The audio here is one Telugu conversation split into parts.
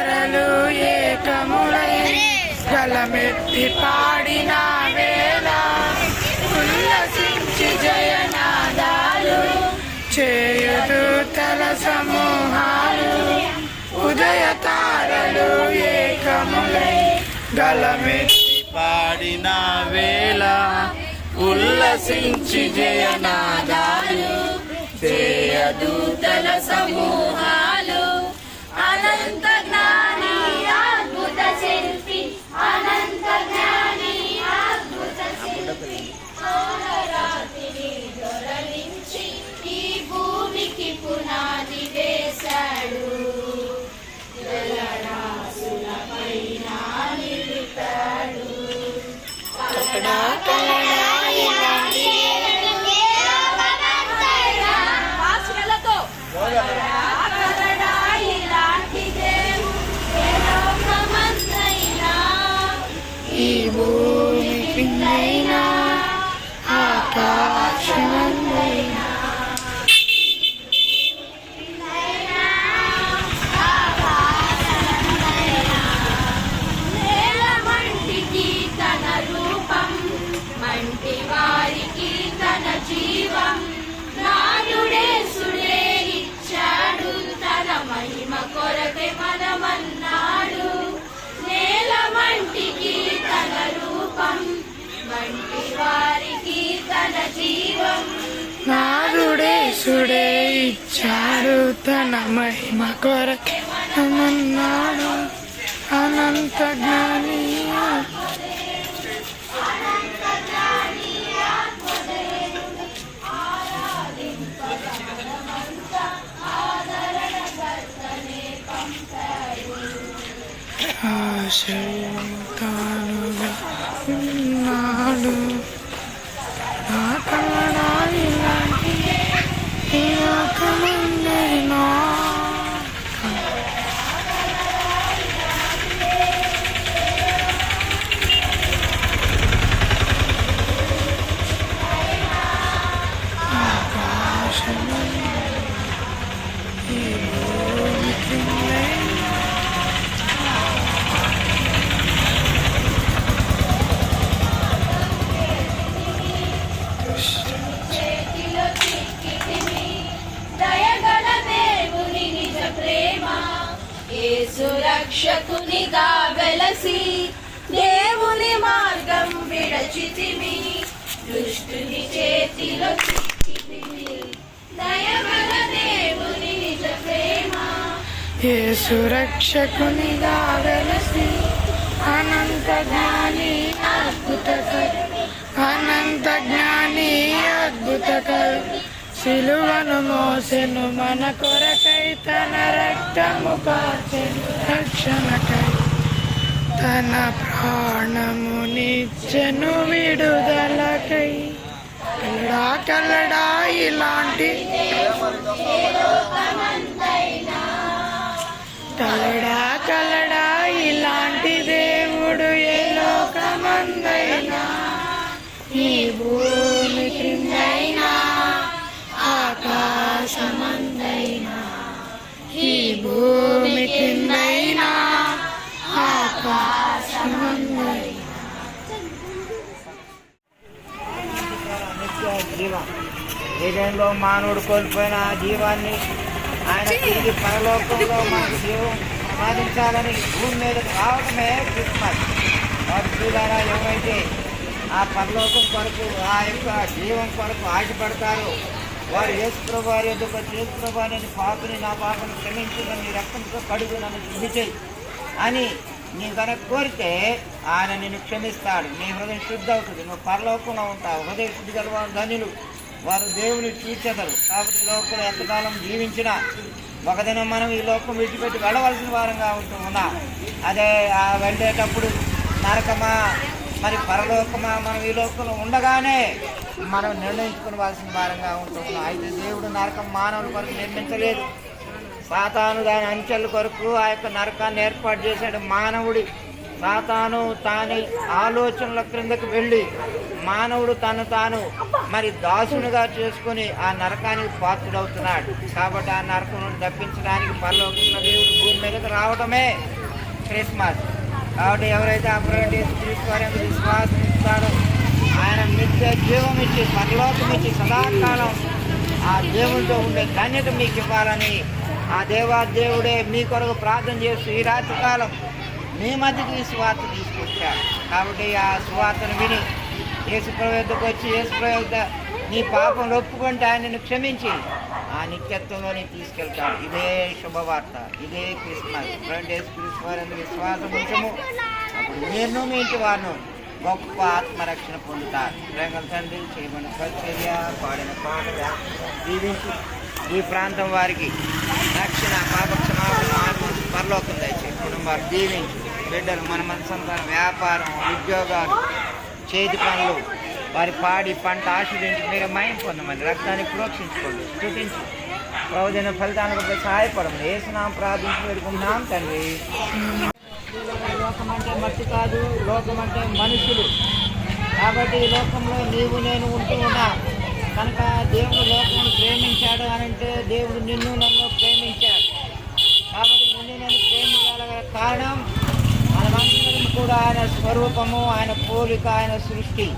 తారలు ఏకములై గలమెత్తి పాడిన వేళ ఉల్లసించి జయనాదాలు చేయుదూతల సమూహాలు ఉదయ తారలు ఏకములై గలమెత్తి పాడిన వేళ ఉల్లసించి జయనాదాలు చేయదూతల సమూహాలు అనంత జ్ఞాని అద్భుత శిల్పి అనంత జ్ఞాని అద్భుత శిల్పి రాత్రి దొరలించి ఈ భూమికి పునాది వేశాడు జలరాశులపైన నిలిపాడు ఈ భూమి కిందైనా ఆకాశమందైనా నేల మంటికి తన రూపం మంటి వారికి తన జీవం నాయుడేసుడే ఇచ్చాడు తన మహిమ కొరకే మనమన్నాడు నేల మంటికి తన రూపం మంటి వారికి తన జీవం నాదుడేసుడే ఇచ్చాడు తన మహిమ కొరకే మనమన్నాడు అనంత జ్ఞాని ఆశయంతానుగా ఉన్నాడు నా కన్నడ ఇలాంటి ఈ లోకమందైనా చేతిలో చిక్కితిమి దయగల దేవుని నిజ ప్రేమ యేసు రక్షకునిగా వెలసి దేవుని మార్గం విడచితిమి దుష్టుని చేతిలో చిక్కితిమి దయగల దేవుని నిజ ప్రేమ యేసు రక్షకునిగా వెలసి అనంత జ్ఞాని అద్భుతకరు అనంత జ్ఞాని అద్భుతకరు సిలువను మోసెను మన కొరకై తన రక్తము కార్చెను రక్షణకై తన ప్రాణము నిచ్చెను విడుదలకై కల్లడా కల్లడా ఇలాంటి కల్లడా కల్లడా ఇలాంటి దేవుడు ఏ లోకమందైనా ఈ భూమి క్రిందైనా ఆకాశమందైనా ఈ భూమి క్రిందైనా ఆకాశమందైనా జీవం ఏదైనా మానవుడు కోల్పోయిన ఆ జీవాన్ని ఆయన తిరిగి పరలోకంలో మనకు జీవం సాధించాలని భూమి మీదకి రావడమే క్రిస్మస్. వారి ద్వారా ఎవరైతే ఆ పరలోకం కొరకు ఆ యొక్క జీవం కొరకు ఆశపడతారో వారు యేసుప్రభు వారి ఎదుట యేసుప్రభు అనేది పాపని నా పాపను క్షమించిన నీ రక్తంతో కడుగు నన్ను శుద్ధి చేయి అని నీవు కనుక కోరితే ఆయన నిన్ను క్షమిస్తాడు. నీ హృదయం శుద్ధి అవుతుంది, నువ్వు పరలోకంలో ఉంటావు. హృదయ శుద్ధి గల వారు ధన్యులు, వారు దేవుని చూచెదరు. కాబట్టి ఈ లోకంలో ఎంతకాలం జీవించినా ఒకదినం మనం ఈ లోకం విడిచిపెట్టి వెళ్ళవలసిన వారంగా ఉంటూ ఉన్నాం. అదే ఆ వెళ్ళేటప్పుడు నరకమా మరి పరలోకమా, మనం ఈ లోకంలో ఉండగానే మనం నిర్ణయించుకోవాల్సిన వారంగా ఉంటూ ఉన్నాం. అయితే దేవుడు నరకం మానవుల కొరకు నిర్మించలేదు, సాతాను దాని అంచెల కొరకు ఆ యొక్క నరకాన్ని ఏర్పాటు చేశాడు. మానవుడి సాతాను తాని ఆలోచనల క్రిందకు వెళ్ళి మానవుడు తను తాను మరి దాసునిగా చేసుకుని ఆ నరకానికి పాత్రుడవుతున్నాడు. కాబట్టి ఆ నరకం నుండి తప్పించడానికి పరలోకంలో దేవుడు భూమి మీదకి రావడమే క్రిస్మస్. కాబట్టి ఎవరైతే ఆ ప్రభువైన యేసుక్రీస్తు వారి యందు విశ్వాసం ఇస్తాడో ఆయన నిత్య జీవం ఇచ్చి పరలోకం ఇచ్చి సదాకాలం ఆ దేవునితో ఉండే ధన్యత మీకు ఇవ్వాలని ఆ దేవాదేవుడే మీ కొరకు ప్రార్థన చేస్తూ ఈ రాత్రి కాలం మీ మధ్యకి ఈ సువార్త తీసుకొచ్చాడు. కాబట్టి ఆ సువార్తను విని యేసుప్రభు వద్దకు వచ్చి యేసుప్రభు వద్ద నీ పాపం ఒప్పుకుంటే ఆయనను క్షమించి ఆ నిత్యత్వంలోనే తీసుకెళ్తాడు. ఇదే శుభవార్త, ఇదే క్రిస్మస్. యేసుక్రీస్తు వారి యందు విశ్వాసం ఉంచము, అప్పుడు నేను మీ ఇంటి వారిను గొప్ప ఆత్మరక్షణ పొందుతారు. ప్రేమల తండ్రి చేయబడిన పరిచర్య పాడిన పాటలు దీవించి ఈ ప్రాంతం వారికి రక్షణ పాప క్షమాపణ పరలోకం దయచేసి కుటుంబాలు దీవించి బిడ్డలు మన సంతానం వ్యాపారం ఉద్యోగాలు చేతి పనులు వారి పాడి పంట ఆశీర్వించి మీరు మయం పొందమని రక్తాన్ని ప్రోక్షించుకోండి స్తుతించి ప్రయోజన ఫలితానికి సహాయపడమని యేసునామమున ప్రార్థించి వేడుకుంటున్నాం తండ్రి. లోకం అంటే మట్టి కాదు, లోకం అంటే మనుషులు. కాబట్టి ఈ లోకంలో నీవు నేను ఉంటూ ఉన్నా కనుక దేవుడు లోకాన్ని ప్రేమించాడు అని అంటే దేవుడు నిన్ను నన్ను ప్రేమించాడు. కాబట్టి నిన్ను నన్ను ప్రేమించాల కారణం మనమందరం కూడా ఆయన స్వరూపము, ఆయన పోలిక, ఆయన సృష్టి.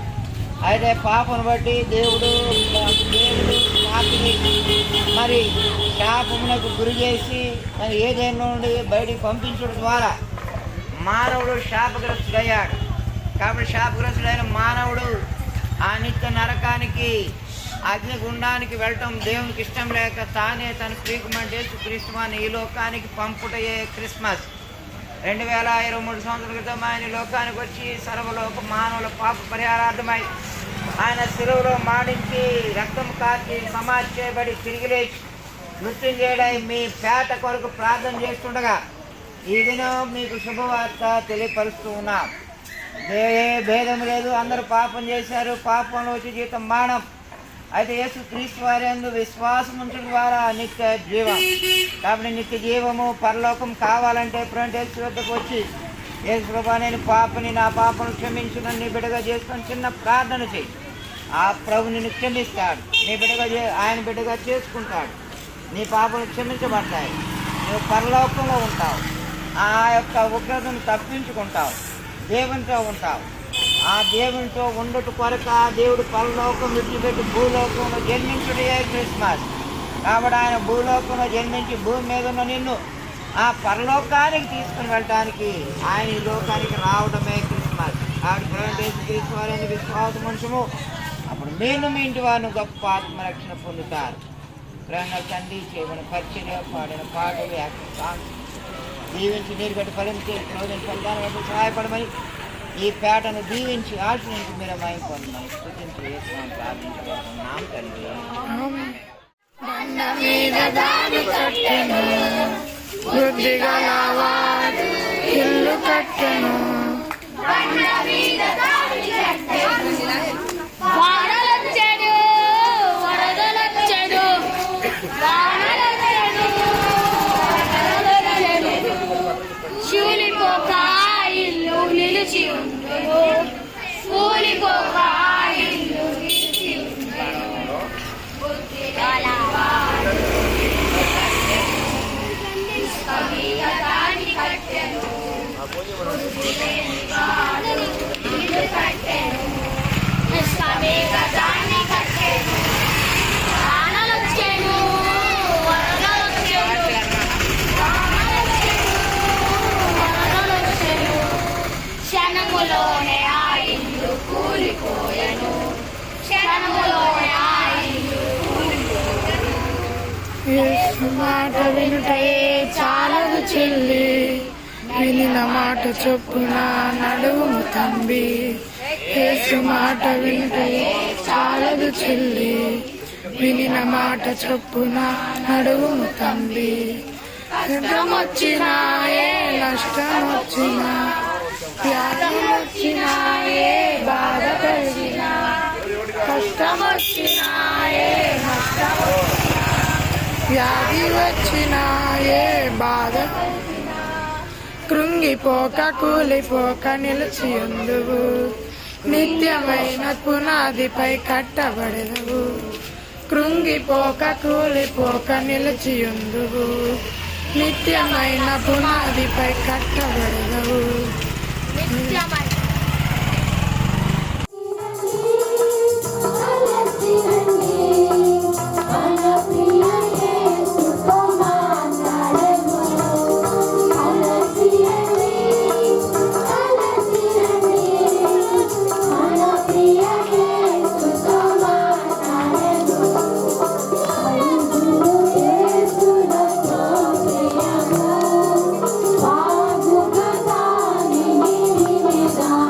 అయితే పాపను బట్టి దేవుడు పాపిని మరి శాపమునకు గురి చేసి మరి ఏదైనా నుండి బయటికి పంపించడం ద్వారా మానవుడు శాపగ్రస్తుడయ్యాడు. కాబట్టి శాపగ్రస్తుడైన మానవుడు ఆ నిత్య నరకానికి అగ్నిగుండానికి వెళ్ళటం దేవునికి ఇష్టం లేక తానే తన ప్రియకుమారుడైన యేసుక్రీస్తు వారిని ఈ లోకానికి పంపుటయే క్రిస్మస్. 2023 సంవత్సరాల క్రితం ఆయన లోకానికి వచ్చి సర్వలోక మానవుల పాప పరిహారార్థమై ఆయన శిలువలో మాడించి రక్తం కార్చి సమాధి చేయబడి తిరిగి లేచి నృత్యం చేయడం మీ పేట కొరకు ప్రార్థన చేస్తుండగా ఈ దినం మీకు శుభవార్త తెలియపరుస్తూ ఉన్నాం. ఏ భేదం లేదు, అందరూ పాపం చేశారు, పాపంలో వచ్చి జీతం మానం. అయితే యేసుక్రీస్తు వారి యందు విశ్వాసం ఉంచడం ద్వారా నిత్య జీవం. కాబట్టి నిత్య జీవము పరలోకం కావాలంటే యేసు వద్దకు వచ్చి యేసు ప్రభువా నేను పాపని, నా పాపను క్షమించి నన్ను బిడ్డగా చేసుకొని చిన్న ప్రార్థన చేయి. ఆ ప్రభు నిన్ను క్షమిస్తాడు, నీ బిడ్డగా ఆయన బిడ్డగా చేసుకుంటాడు. నీ పాపలు క్షమించబడతాయి, నువ్వు పరలోకంలో ఉంటావు, ఆ యొక్క ఉగ్రతను తప్పించుకుంటావు, దేవునితో ఉంటావు. ఆ దేవునితో ఉండుట కొరకు ఆ దేవుడు పరలోకం విడిచిపెట్టి భూలోకంలో జన్మించుడే క్రిస్మస్. కాబట్టి ఆయన భూలోకంలో జన్మించి భూమి మీద ఉన్న నిన్ను ఆ పరలోకానికి తీసుకుని వెళ్ళటానికి ఆయన ఈ లోకానికి రావడమే క్రిస్మస్. కాబట్టి ప్రభువైన యేసుక్రీస్తు వారి యందు విశ్వాసం ఉంచుము, అప్పుడు మీరు మీ ఇంటి వారిని గొప్ప ఆత్మరక్షణ పొందుతారు. ప్రేమ తండ్రి చేయబడిన పరిచర్య పాడిన పాటలు సాంగ్స్ దీవించి నీరు గట్టి ఫలించే ప్రయోజన ఫలితాన్ని బట్టి సహాయపడమని ఈ పేటను దీవించి ఆశ్రయించి మీరు మయం పొందమని స్తుతించి యేసునామమున ప్రార్థించుకుంటున్నాం తండ్రి. బండ మీద దారి కట్టెను, బుద్ధి గలవాడు ఇల్లు కట్టెను. బండ మీద దారి కట్టెను, వానలొచ్చెను, వరదలొచ్చెను, వానలొచ్చెను, వరదలొచ్చెను, కూలిపోక ఇల్లు నిలిచి ఉండును, కూలిపోక ఇల్లు నిలిచి ఉండును. బుద్ధి గలవాడు దాన్ని కట్టెను, బుద్ధి లేనివాడు ఇల్లు కట్టెను, నిష్కమేగ దాన్ని కట్టెను. వానలొచ్చెను, వరదలొచ్చెను, వానలొచ్చెను, వరదలొచ్చెను, క్షణములోనే ఆ ఇల్లు కూలిపోయెను, క్షణములోనే ఆ ఇల్లు కూలిపోయెను. యేసు మాట వినుటయే చాలదు చెల్లి, వినిన మాట చొప్పున నడువుము తంబి. యేసు మాట వినుటయే చాలదు చెల్లి, వినిన మాట చొప్పున నడువుము తంబి. కష్టం వచ్చినా ఏ నష్టం వచ్చినా, వ్యాధి వచ్చినా ఏ బాధ కలిగినా, కష్టం వచ్చినా ఏ నష్టం వచ్చినా, వ్యాధి వచ్చినా ఏ బాధ, కృంగిపోక కూలిపోక నిలిచియుందువు నిత్యమైన పునాదిపై కట్టబడెదవు కృంగిపోక కూలిపోక నిలిచియుందువు నిత్యమైన పునాదిపై కట్టబడెదవు నిత్యమైన Bye.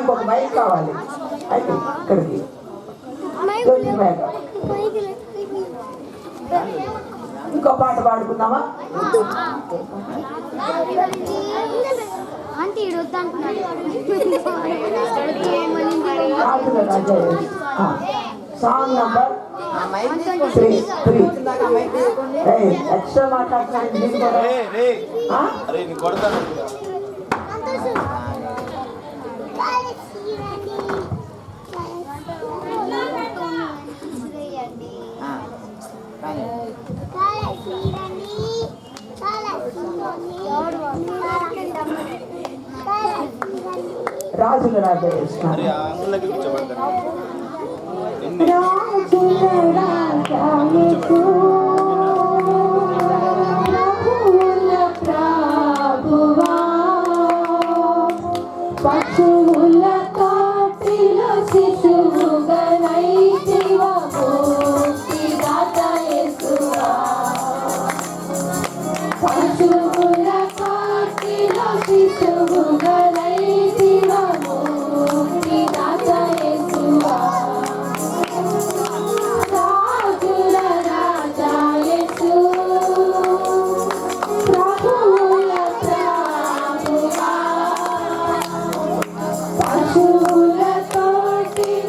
నాకు ఒక మైక్ కావాలి. అయితే ఇక్కడికి జ్యోతి మేక ఇంకో పాట పాడుకుందామా? Song number 3. ఎక్స్ట్రా మాట్లాడుతున్నాను. రాజుల రాజేష్ పశువుల కాటిలో శిశువుగా నైతివా ముక్తిదాత యేసువా. పశువుల కాటిలో శిశువుగా నైతివా ముక్తిదాత యేసువా. రాజుల రాజా యేసు ప్రభువుల ప్రభువా. పశువుల తోటిలో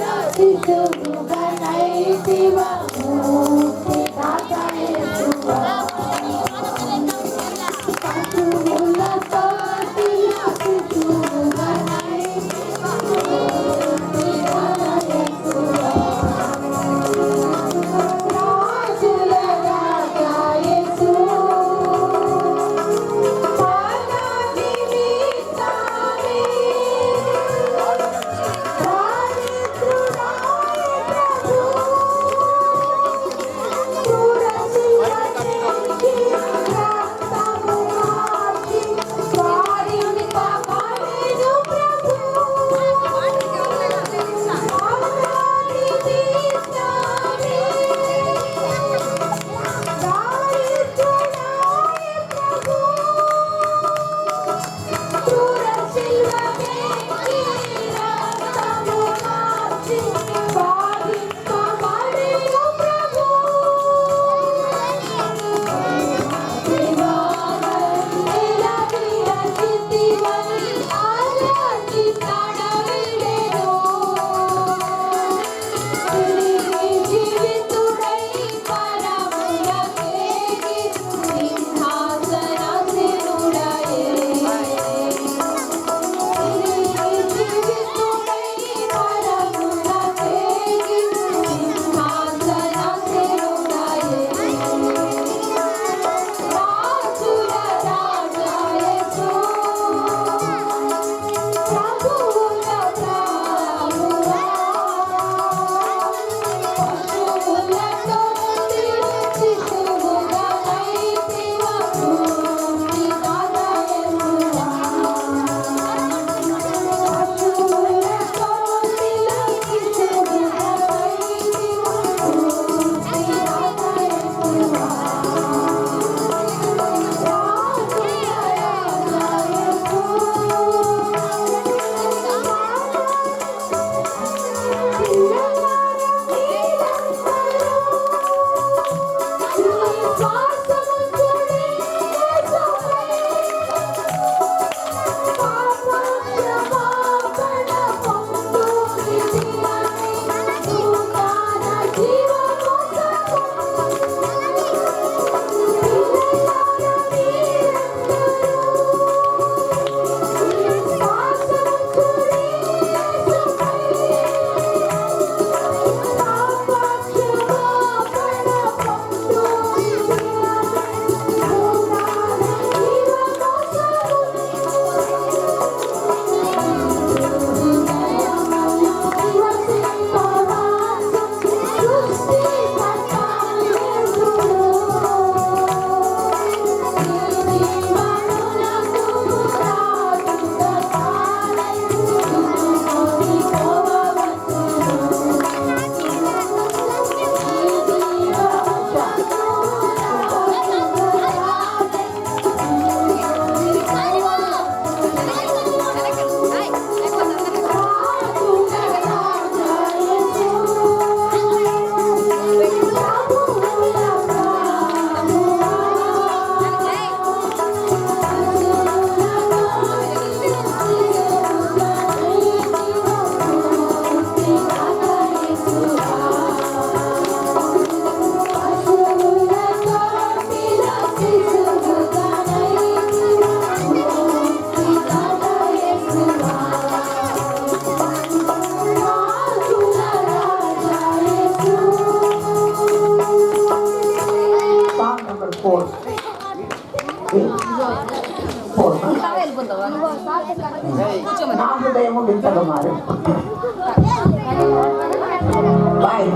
హృదయము వింతగా మారింది.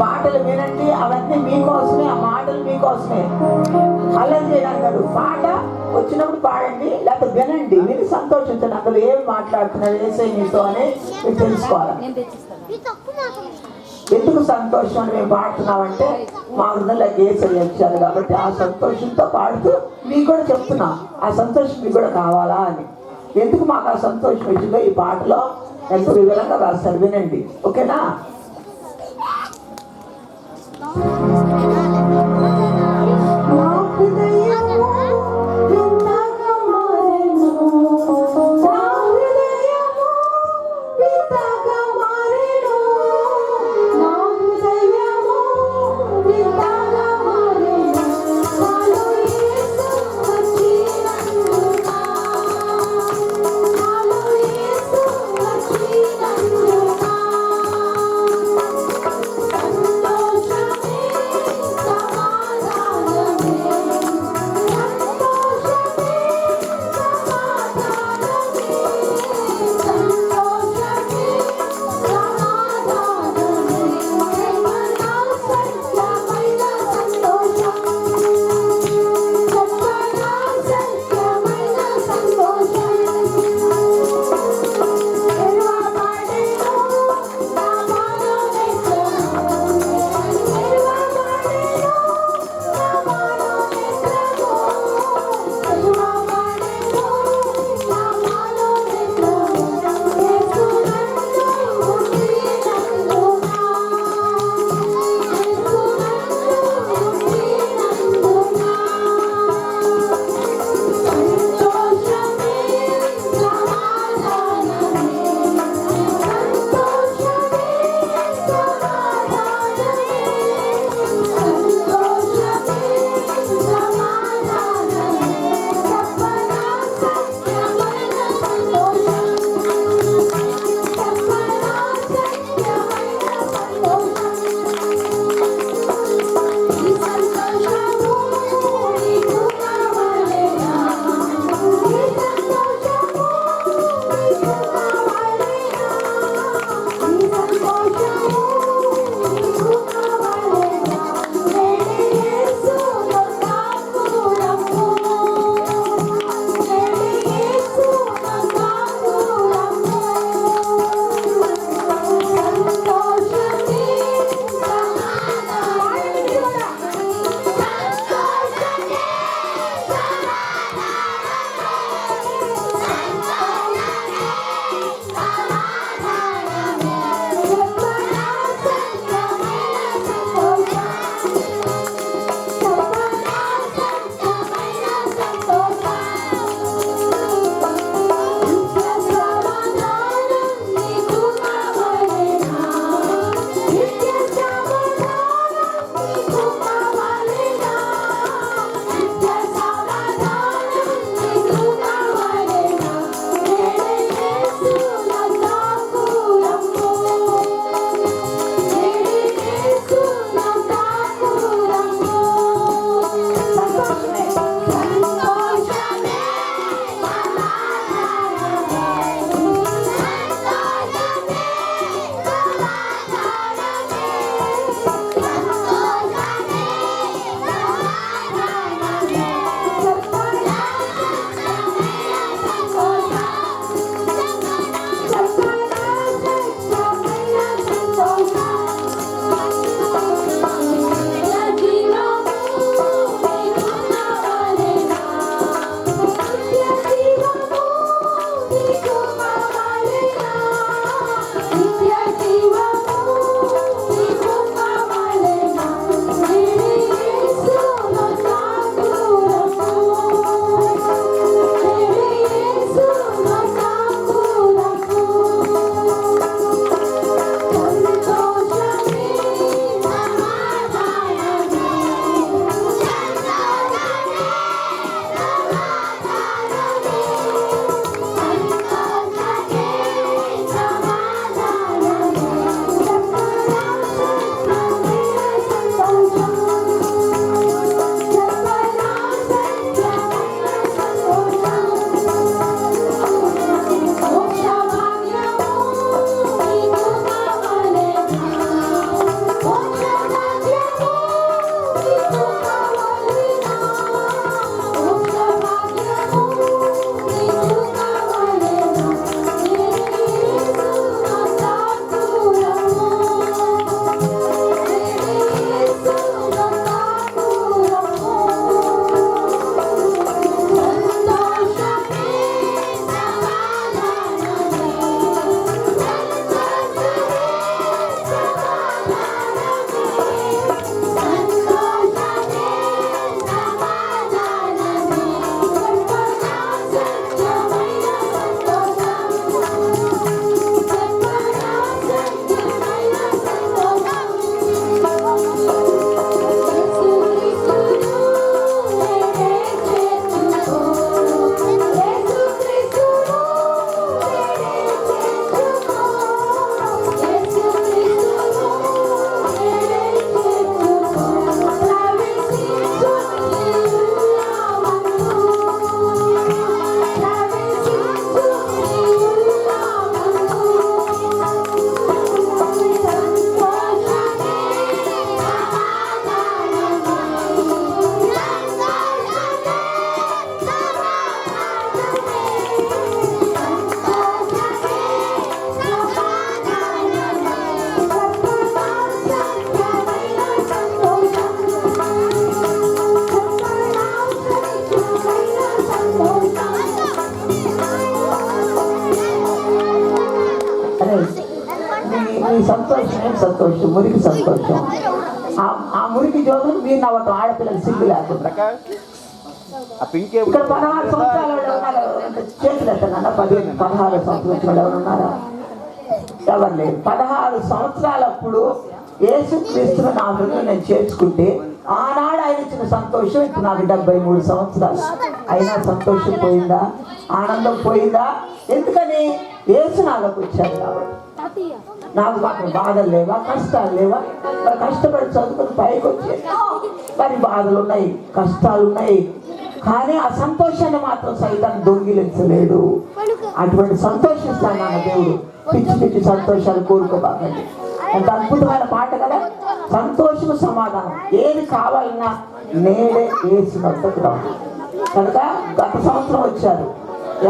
పాటలు వినండి, అవన్నీ మీకోసమే, ఆ మాటలు మీకోసమే. అల్లరి చేయడానికి కాదు, పాట వచ్చినప్పుడు పాడండి, లేకపోతే వినండి, విని సంతోషించండి. అందులో ఏమి మాట్లాడుతున్నారు ఏసై మీతో అని మీరు తెలుసుకోవాలి. ఎందుకు సంతోషం అని మేము పాడుతున్నామంటే మా హృదయంలో ఏసై వచ్చారు కాబట్టి ఆ సంతోషంతో పాడుతూ మీకు కూడా చెప్తున్నాం, ఆ సంతోషం మీకు కూడా కావాలా అని. ఎందుకు మాకు ఆ సంతోషం వచ్చిందో ఈ పాటలో ఎంత వివరంగా రాస్తారు, వినండి. ఓకేనా? మీ సంతోషం ఏం సంతోషం, మురికి సంతోషం. ఆ మురికి జోగులు మీరు నవ్వటం, ఆడపిల్లలు సిగ్గు లేకుండా. ఇక్కడ 16 సంవత్సరాల వాళ్ళు ఉన్నారు, చేతులు ఎత్తనన్నా 16 సంవత్సరాల వాళ్ళు ఎవరు ఉన్నారా? ఎవరు లేరు. 16 సంవత్సరాలప్పుడు యేసుక్రీస్తును నా హృదయం నేను చేర్చుకుంటే ఆనాడు ఆయన ఇచ్చిన సంతోషం ఇప్పుడు నాకు 73 సంవత్సరాలు అయినా సంతోషం పోయిందా? ఆనందం పోయిందా? ఎందుకని యేసు నాలోకి వచ్చాడు కాబట్టి. నాకు మాత్రం బాధలు లేవా, కష్టాలు లేవా? మరి కష్టపడి చదువుకుని పైకి వచ్చే మరి బాధలు ఉన్నాయి, కష్టాలు ఉన్నాయి, కానీ ఆ సంతోషాన్ని మాత్రం సైతాన్ని దొంగిలించలేడు. అటువంటి సంతోషిస్తాను నాన్న దేవుడు. పిచ్చి పిచ్చి సంతోషాలు కోరుకోబాకండి. ఎంత అద్భుతమైన మాట కదా. సంతోషము సమాధానం ఏది కావాలన్నా నేడే యేసు వద్దకు రావాలి. కనుక గత సంవత్సరం వచ్చారు,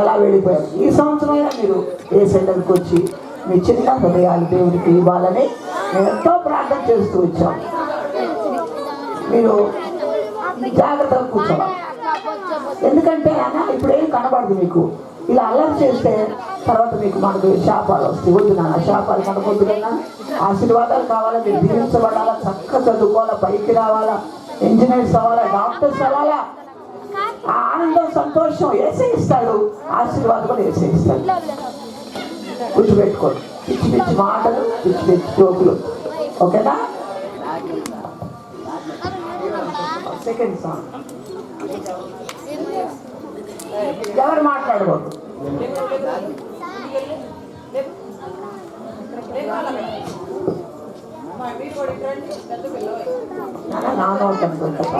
ఎలా వెళ్ళిపోయారు. ఈ సంవత్సరం అయినా మీరు యేసు దగ్గరికి వచ్చి మీ చిన్న హృదయాలు దేవుడికి ఇవ్వాలని మేము ఎంతో ప్రార్థన చేస్తూ వచ్చాం. మీరు జాగ్రత్తగా కూర్చోవాలి. ఎందుకంటే అన్న ఇప్పుడు ఏం కనబడదు మీకు. ఇలా అల్లరి చేస్తే తర్వాత మీకు మనకు శాపాలు వస్తాయి. వద్దు నాన్న, శాపాలు మనకు వద్దు కన్నా. ఆశీర్వాదాలు కావాలా, మీరు దీవించబడాలా, చక్కగా చదువుకోవాలా, పైకి రావాలా, ఇంజనీర్స్ అవ్వాలా, డాక్టర్స్ అవ్వాలా. ఆ ఆనందం సంతోషం ఏసే ఇస్తాడు, ఆశీర్వాదం కూడా ఏసే ఇస్తాడు. గుర్తుపెట్టుకోండి. పిచ్చి పిచ్చి మాటలు, పిచ్చి పిచ్చి జోకులు. ఓకేనా? సెకండ్ సాంగ్ ఎవరు మాట్లాడకూడదు. నాన్న అనుకుంటా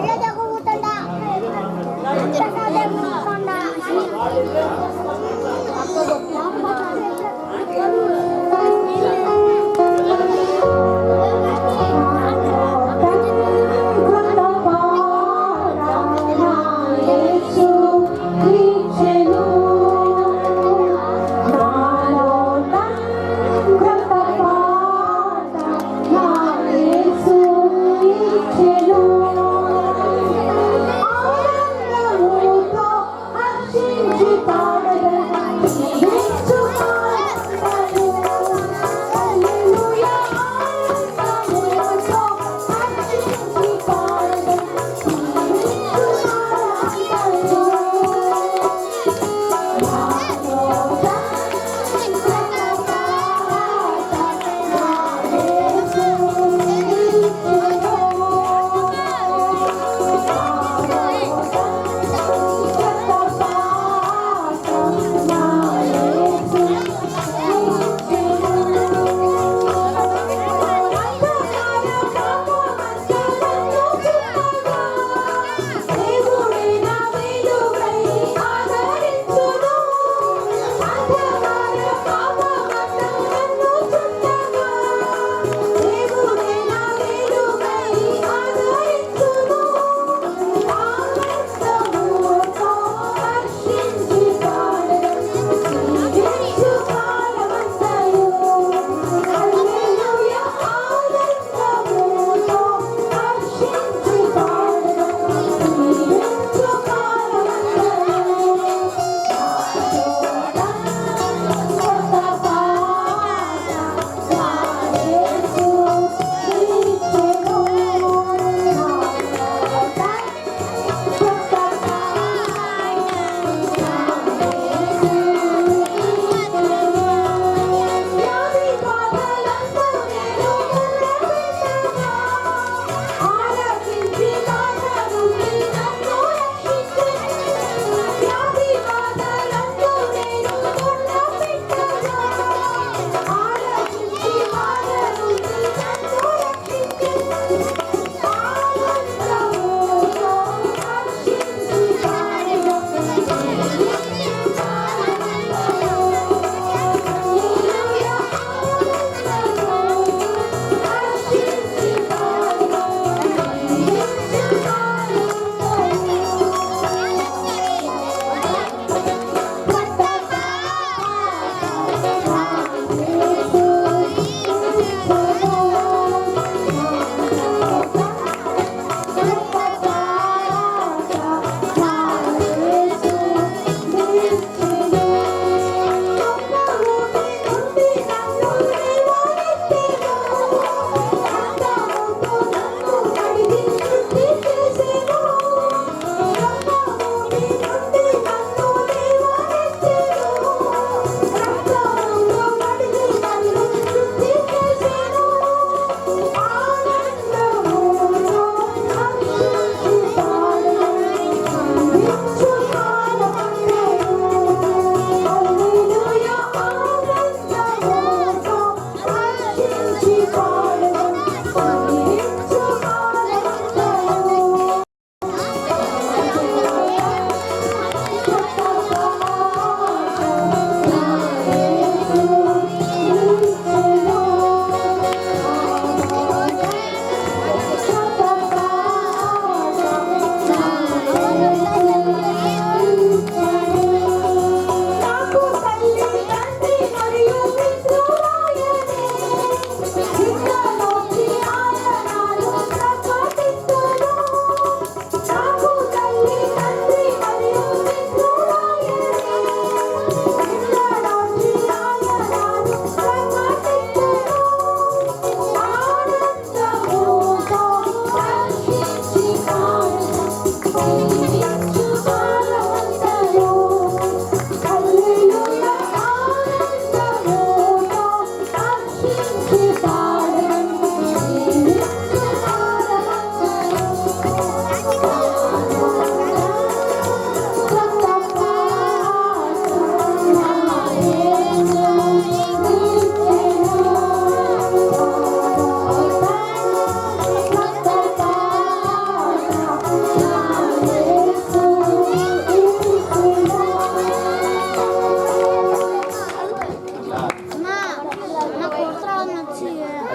Bye.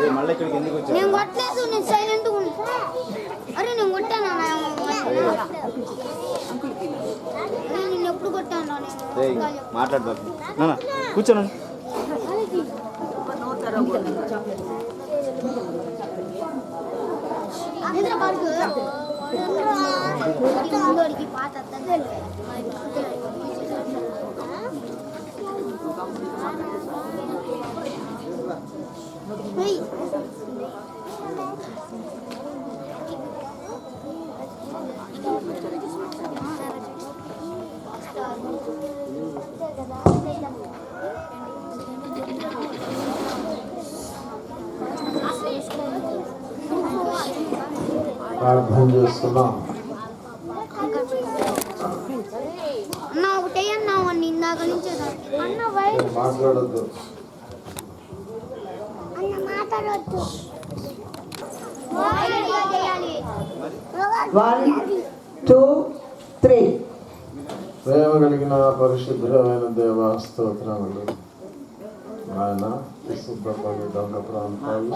నేను కొట్టలేదు, నేను సైలెంట్ ఉన్నా. అరే నేను కొట్టాను, నేను ఎప్పుడు కొట్టాను? మాట్లాడబాకు కూర్చోనండి. పాత ప్రార్థన చేస్తున్నాం. అన్న ఒకటే అన్నావు అన్న ఇందాక నుంచి అన్న మాట్లాడద్దు. అన్న మాట్లాడొద్దు. 1 2 3. ప్రేమ కలిగిన పరిశుద్ధమైన దేవ స్తోత్రములు. ఆయన విశుద్ధపల్లి దొంగ ప్రాంతాలు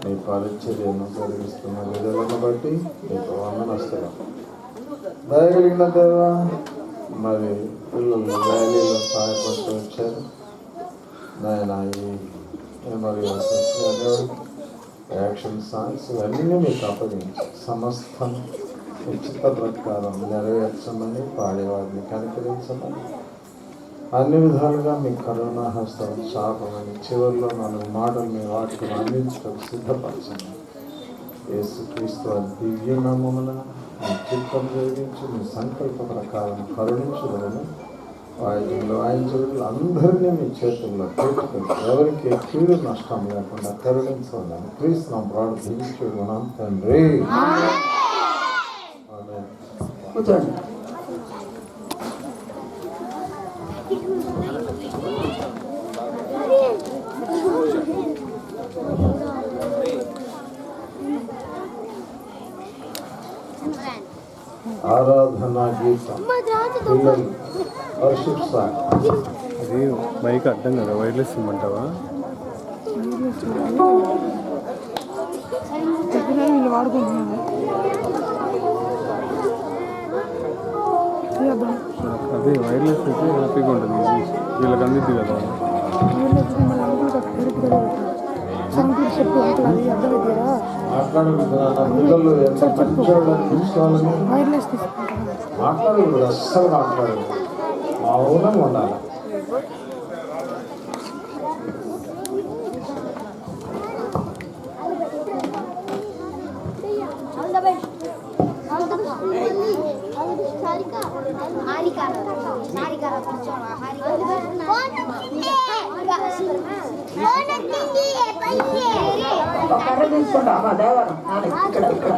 మీ పరిచర్యను జరిగిస్తున్న విధులను బట్టి మీకు వందనస్తులు. దయగలిగిన దేవ, మరి పిల్లలు ర్యాలీలో సహాయపడుతూ వచ్చారు నాయన. ఈ మరి యాక్షన్ సాంగ్స్ ఇవన్నీ మీకు అప్పగించి సమస్తం ఉచిత ప్రకారం నెరవేర్చమని, పాడేవారిని కనికరించమని, అన్ని విధాలుగా మీ కరోనా హస్తం శాపమని, చివరిలో 4 మాటలు మీ వాటిని అందించడం సిద్ధపరచండి. యేసుక్రీస్తు దివ్యనామమున మీ చిత్తం జరిగించి మీ సంకల్ప ప్రకారం కరుణించగలను. వాయించగలు అందరినీ మీ చేతుల్లో పెట్టుకుని ఎవరికి కీడు నష్టం లేకుండా కరుణించాలని క్రీస్తు ప్రార్థించుకున్నాం తండ్రి. కూర్చోండి. ఆరాధన గీతం పిల్లలు వర్షిప్ సాంగ్. అది బైక్ అడ్డం కదా, వైర్లెస్ ఇమ్మంటావా? వీళ్ళు వాడుకుంటున్నాను. అదే వైర్లెస్ అయితే హ్యాపీగా ఉంటుంది, వీళ్ళకి అందిద్ది కదా. పిల్లలు ఎంత మంచి మాట్లాడకూడదు, అస్సలు మాట్లాడదు, మౌనంగా ఉండాలి. కర్ర తీసుకుంటా అమ్మా దేవరం ఇక్కడ ఇక్కడ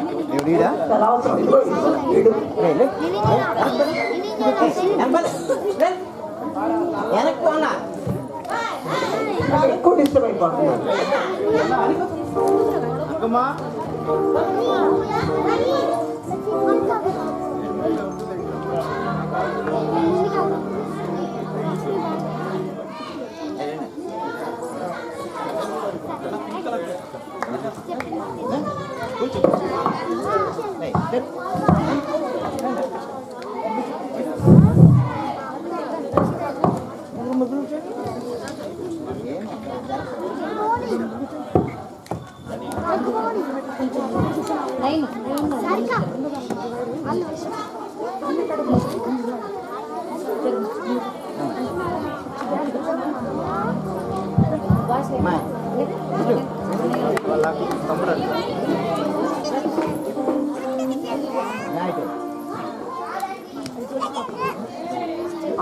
చాలా అవసరం. ఇడు ఎక్కువ డిస్టర్బ్ అయిపోతున్నాను.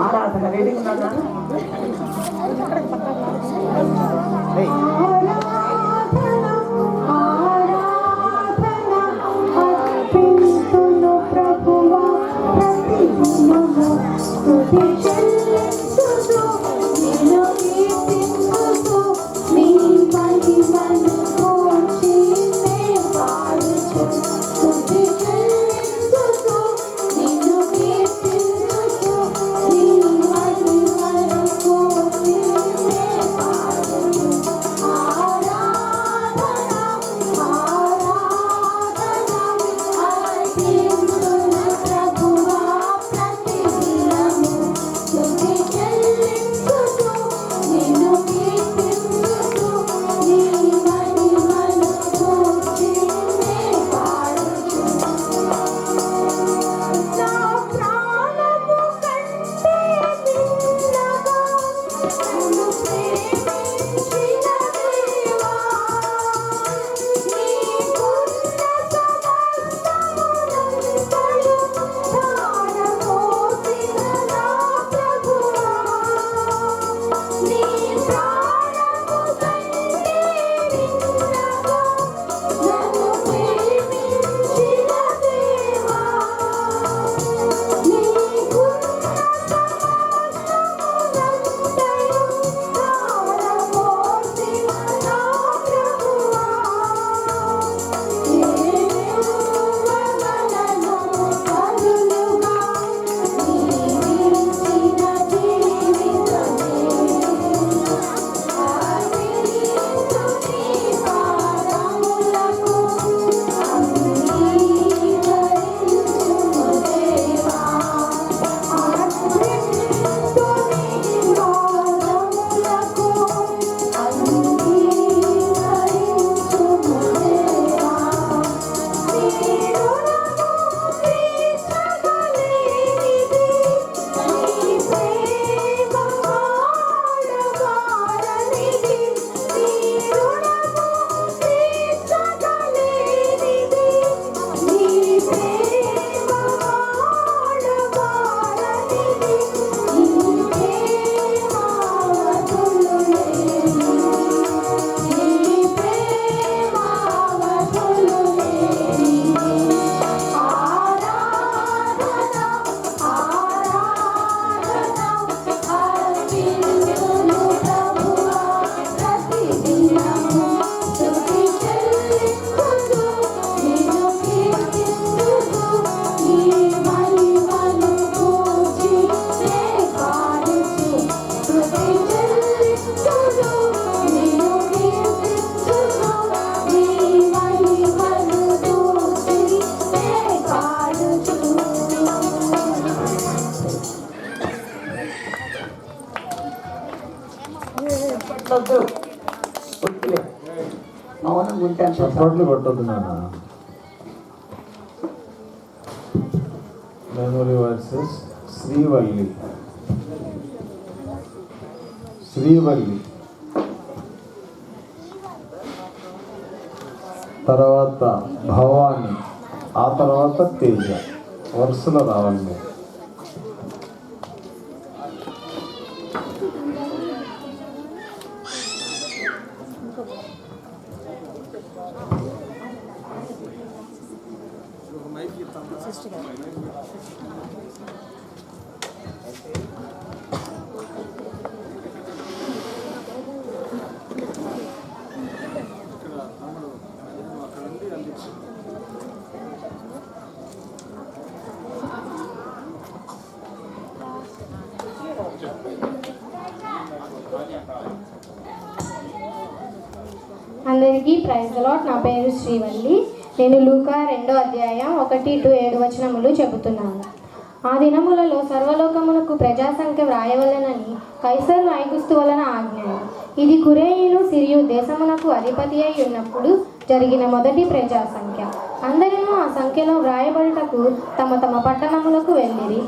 ఆరాధన రెడీ ఉన్నాడా? ఆ మౌనంగా ఉంటే అంతే చాలు. చప్పట్లు కొట్టొద్దు నాన్న. Memory versus Srivalli. శ్రీవల్లి తర్వాత భవాని, ఆ తర్వాత తేజ. వరుసలో రావాలి మీరు. అందరికీ ప్రైజ్ ది లార్డ్. నా పేరు శ్రీవల్లి. నేను లూకా 2వ అధ్యాయం 1-7 చెబుతున్నాను. ఆ దినములలో సర్వలోకమునకు ప్రజాసంఖ్య వ్రాయవలెనని కైసరు ఐగుస్తు వలన ఆజ్ఞ. ఇది కురేయును సిరియు దేశమునకు అధిపతి అయి ఉన్నప్పుడు జరిగిన మొదటి ప్రజాసంఖ్య. అందరూ ఆ సంఖ్యలో వ్రాయబడుటకు తమ తమ పట్టణములకు వెళ్ళిరి.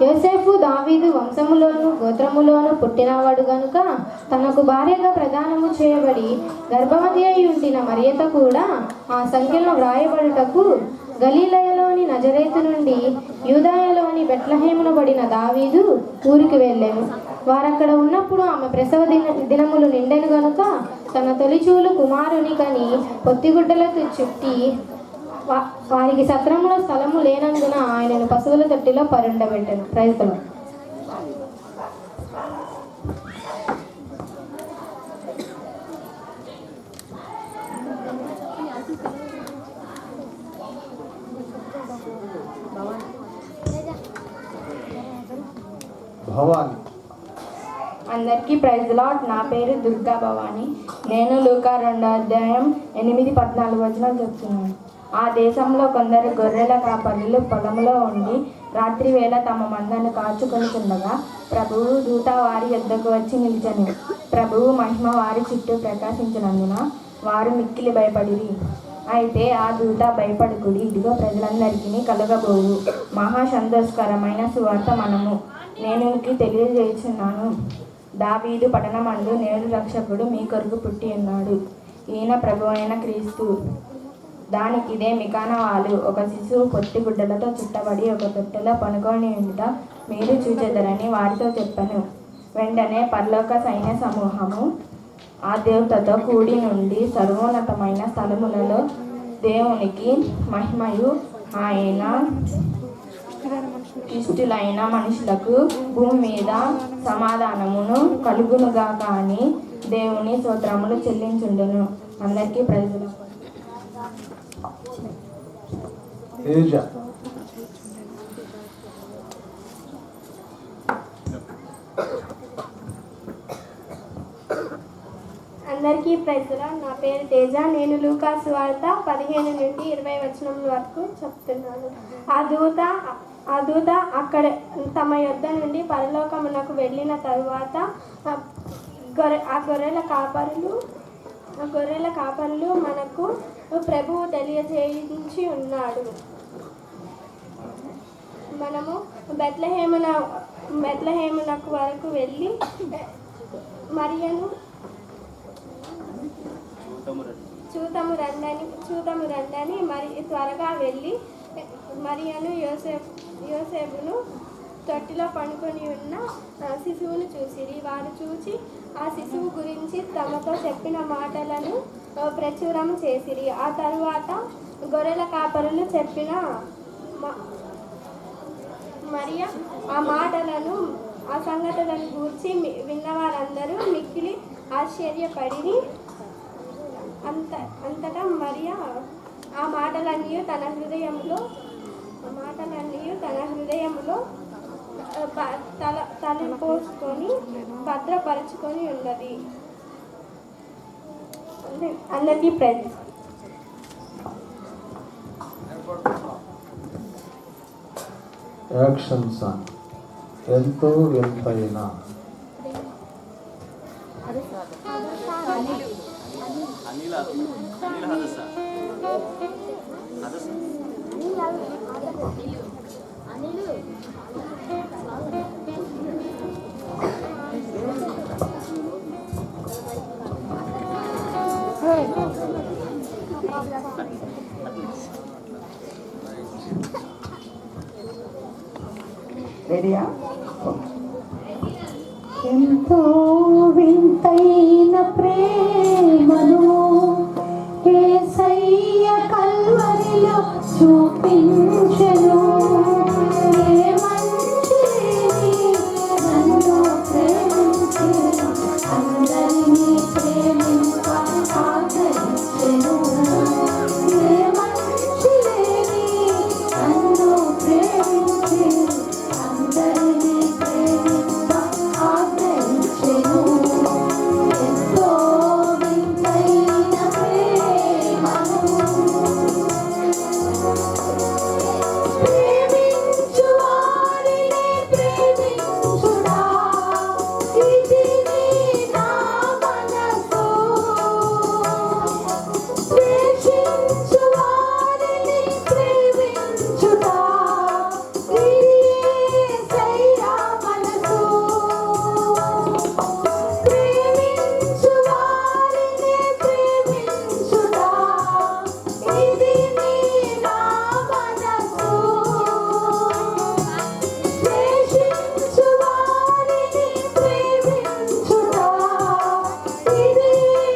యోసేపు దావీదు వంశములోను గోత్రములోను పుట్టినవాడు గనుక తనకు భార్యగా ప్రదానము చేయబడి గర్భవతి అయి ఉండిన మరియత కూడా ఆ సంఖ్యలో వ్రాయబడుటకు గలీలయలోని నజరేతు నుండి యూదాయలోని బెత్లెహేమున బడిన దావీదు ఊరికి వెళ్ళెను. వారక్కడ ఉన్నప్పుడు ఆమె ప్రసవ దినములు నిండెను గనుక తన తొలిచూలు కుమారుని కని పొత్తిగుడ్డలతో చుట్టి వారికి సత్రంలో స్థలము లేనందున ఆయనను పశువుల తొట్టిలో పరుండబెట్టెను. Praise the Lord. భవాని. అందరికీ ప్రైజ్ ది లార్డ్. నా పేరు దుర్గా భవాని. నేను లూకా 2వ అధ్యాయం 8-14 చెప్తున్నాను. ఆ దేశంలో కొందరు గొర్రెల కాపరులు పొలంలో ఉండి రాత్రి వేళ తమ మందను కాచుకొనుచుండగా ప్రభువు దూత వారి యొద్దకు వచ్చి నిలిచెను. ప్రభువు మహిమ వారి చుట్టూ ప్రకాశించినందున వారు మిక్కిలి భయపడిరి. అయితే ఆ దూత భయపడుకుడి, ఇదిగో ప్రజలందరికీ కలగబోవు మహా సంతోషకరమైన సువార్త నేను మీకు తెలియజేస్తున్నాను. దావీదు పట్టణమందు నేడు రక్షకుడు మీ కొరకు పుట్టి ఉన్నాడు. ఈయన ప్రభు అయిన క్రీస్తు. దానికిదే మికానవాలు ఒక శిశువు పొత్తి గుడ్డలతో చుట్టబడి ఒక తొట్టెలో పనుకొని ఉండుట మీరు చూచెదరని వారితో చెప్పాను. వెంటనే పరలోక సైన్య సమూహము ఆ దేవతతో కూడి నుండి సర్వోన్నతమైన స్థలములలో దేవునికి మహిమయు ఆయన ఇష్టులైన మనుషులకు భూమి మీద సమాధానమును కలుగునుగాక అని దేవుని స్తోత్రములు చెల్లించుండును. అందరికీ ప్రజలు. తేజ. అందరికీ ప్రైజ్ ది లార్డ్. నా పేరు తేజ. నేను లూకా సువార్త 15-20 వరకు చెప్తున్నాను. ఆ దూత అక్కడ తమ యొద్ద నుండి పరలోకమునకు వెళ్ళిన తరువాత ఆ గొర్రెల కాపరులు మనకు ప్రభువు తెలియజేయించి ఉన్నాడు. మనము బెత్లెహేమునకు వరకు వెళ్ళి మరియను చూతము రండని మరి త్వరగా వెళ్ళి మరియను యోసేపును తొట్టిలో పడుకొని ఉన్న శిశువును చూసిరి. వారు చూచి ఆ శిశువు గురించి తమతో చెప్పిన మాటలను ప్రచురం చేసిరి. ఆ తరువాత గొర్రెల కాపరులు చెప్పిన మరియ ఆ మాటలను ఆ సంగతులను గూర్చి విన్నవారందరూ మిక్కిలి ఆశ్చర్యపడిరి. అంతటా మరియ ఆ మాటలన్నీ తన హృదయంలో తలపోసుకొని భద్రపరుచుకొని ఉన్నది. అందరికీ ప్రైజ్. Action song. ఎంతో ఎంతైనా. రెడీయా? ఎంతో వింతైన ప్రేమను యేసయ్య కల్వరిలో చూపించెను. ఏ మంచిని నన్ను ప్రేమించి అందరినీ ప్రేమింప ఆదరించెను. ఏ మంచిని నన్ను ప్రేమించి అందరినీ ప్రేమింప ఆదరించెను. ఎంతో వింతైన ప్రేమను ప్రేమించు వారిని ప్రేమించుడా ఇది నా మనసు. ద్వేషించు వారిని ప్రేమించుడా ఇది యేసయ్య మనసు. ప్రేమించు వారిని ప్రేమించుడా ఇది నా మనసు. ద్వేషించు వారిని ప్రేమించుడా ఇది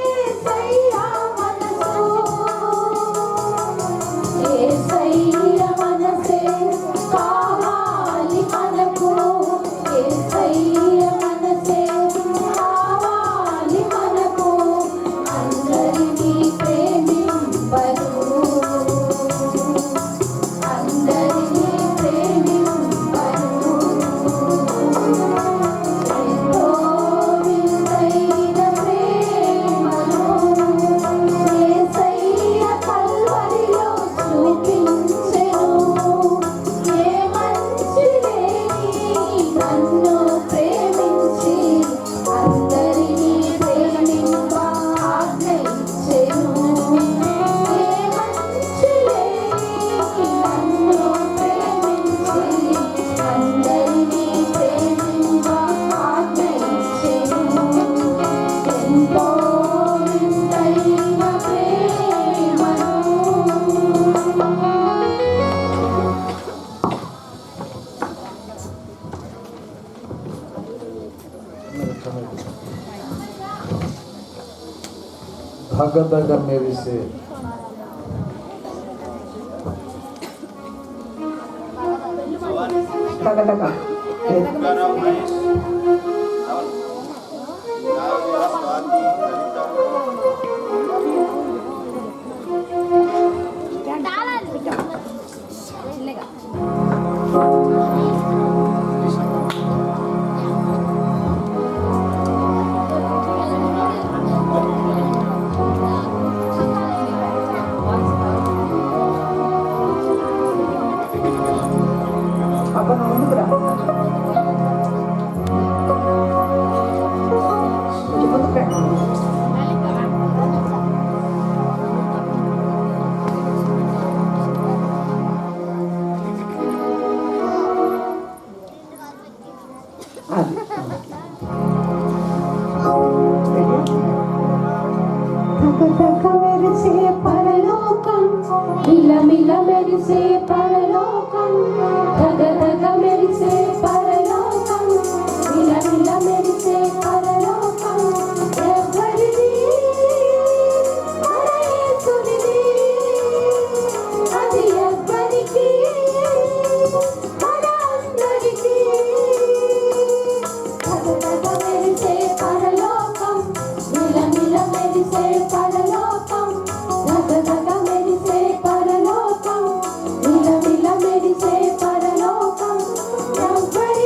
యేసయ్య మనసు. యేసయ్య మనసే కావాలి మనకు. యేసయ్య మనసే కావాలి మనకు. అందరినీ ప్రేమింపరు. అందరినీ ప్రేమింపరు. ఎంతో వింతైన ప్రేమను యేసయ్య కల్వరిలో చూపించెను. ఏ మంచి లేని నన్ను ప్రేమించి అందరినీ ప్రేమింప ఆజ్ఞయించెను. ఏ మంచి లేని నన్ను ప్రేమించి అందరినీ ప్రేమింప ఆజ్ఞయించెను. ఎంతో వింతైన ప్రేమను ధగధగ మెరిసే తగదగ అప్పుడు ముందుకు రా. కొంచెం ముందుకు రండి. అది తగతగ మెరిసే పరలోకం. మిలమిల మెరిసే పరలోకం. తగతగ మెరిసే పరలోకం. మిలమిల మెరిసే పరలోకం. ఎవరిది? మన యేసునిది. అది ఎవ్వరికి? మన అందరికీ. తగతగ మెరిసే పరలోకం. మిలమిల మెరిసే పరలోకం. తగతగ మెరిసే పరలోకం. మిలమిల మెరిసే పరలోకం. ఎవ్వరికి?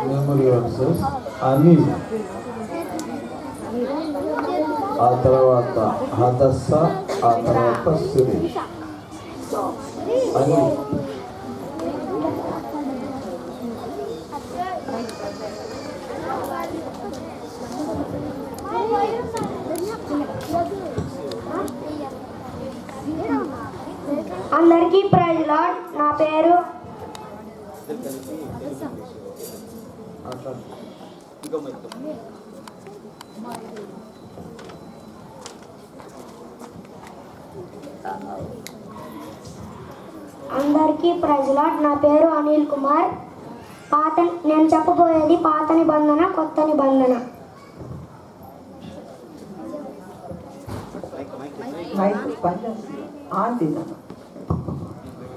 మెమరీ వర్సెస్ అని, ఆ తర్వాత హదస్స, ఆ తర్వాత సురేష్ అని. అందరికీ ప్రైజ్ లార్డ్. నా పేరు అందరికీ ప్రైజ్ లార్డ్. నా పేరు అనిల్ కుమార్. నేను చెప్పబోయేది పాత నిబంధన, కొత్త నిబంధన.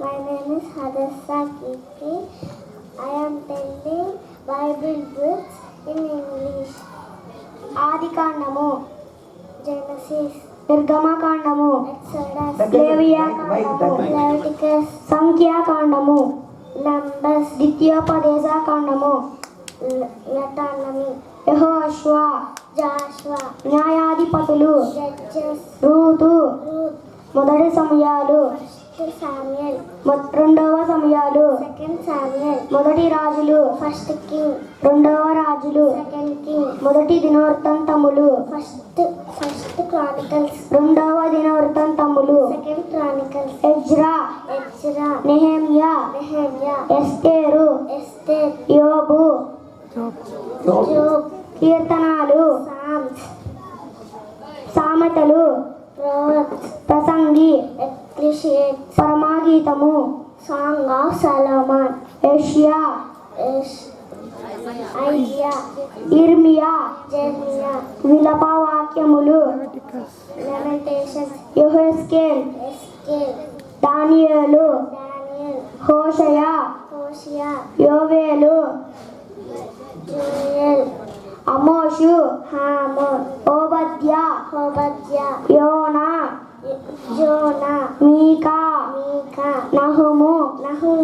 My name is Hadassa Kiki. I am telling Bible books in English. ఆదికాండము, Genesis, నిర్గమకాండము, Exodus, లేవియాకాండము, Leviticus, సంఖ్యాకాండము, Numbers, ద్వితీయోపదేశకాండము, Deuteronomy, యెహోషువ, Joshua, న్యాయాధిపతులు, Judges, రూతు, Ruth, మొదటి సమయాలు, First Samuel, రెండవ సమయాలు, Second Samuel, మొదటి రాజులు, First King, రెండవ రాజులు, Second King, మొదటి దినవృత్తాంతములు, First Chronicles, రెండవ దినవృత్తాంతములు, Second Chronicles, Ezra, Ezra, Nehemiah, Nehemiah, ఎస్తేరు, Esther, యోబు, Job, కీర్తనాలు, Psalms, సామెతలు, Proverbs, Prasangi, Ecclesiastes, పరమాగీతము, Song of Solomon, యెషయా, Isaiah, ఇర్మియా, Jeremiah, విలప వాక్యములు, Lamentations, యెహెజ్కేల్, Ezekiel, దానియేలు, Daniel, హోషయా, Hosea, యోవేలు, Joel, అమోషు, Hamor, ఓబద్యా, Obadiah, యోనా, Jonah, మీకా, Micah, నహుము, Nahum,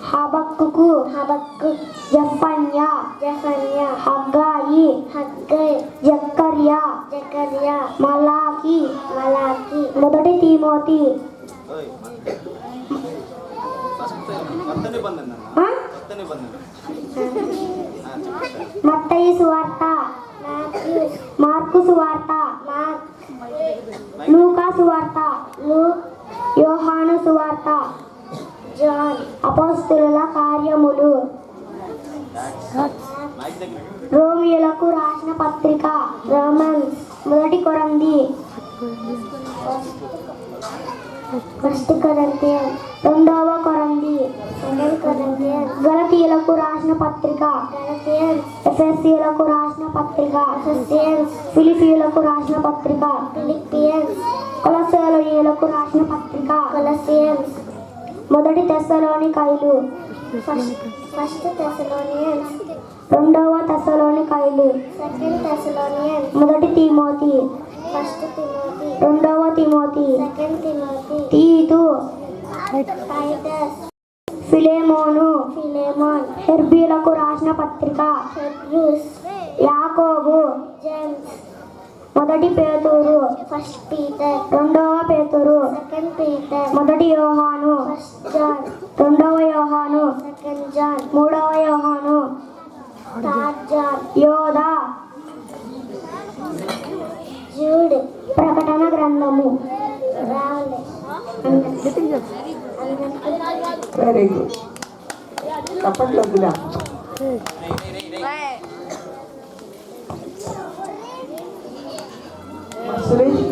హబక్కుకు, Habakkuk, జెఫన్యా, Zephaniah, హగ్గాయి, Haggai, జక్కర్యా, Zechariah, మలాకి, Malachi, మొదటి తిమోతి, ఆ? మత్తయి సువార్త, Matthew, మార్కు సువార్త, Mark, లూకా సువార్త, Luke, యోహాను సువార్త, John, అపోస్తలుల కార్యములు, రోమియోలకు రాసిన పత్రిక, Romans, మొదటి కొరంథీ, First Corinthians, రెండవ కొరంథీ, Second Corinthians, గలతీయులకు రాసిన పత్రిక, Galatians, ఎఫెసీయులకు రాసిన పత్రిక, Ephesians, ఫిలిప్పీయులకు రాసిన పత్రిక, Philippians, కొలస్సీయులకు రాసిన పత్రిక, Colossians, మొదటి తెస్సలోనికైలు, First Thessalonians, రెండవ తెస్సలోనికైలు, Second Thessalonians, మొదటి తిమోతి, First Timothy, రెండవ తిమోతి, Second Timothy, తీతు, Titus, ఫిలెమోను, Philemon, హెర్బీలకు రాసిన పత్రిక, Hebrews, యాకోబు, James, మొదటి పేతురు, First Peter, రెండవ పేతురు, Second Peter, మొదటి యోహాను, First John, రెండవ యోహాను, Second John, మూడవ యోహాను, Third John, యోధా, Jude, ప్రకటన గ్రంథము. Raul, very good. తప్పట్లో వద్దులా. సురేష్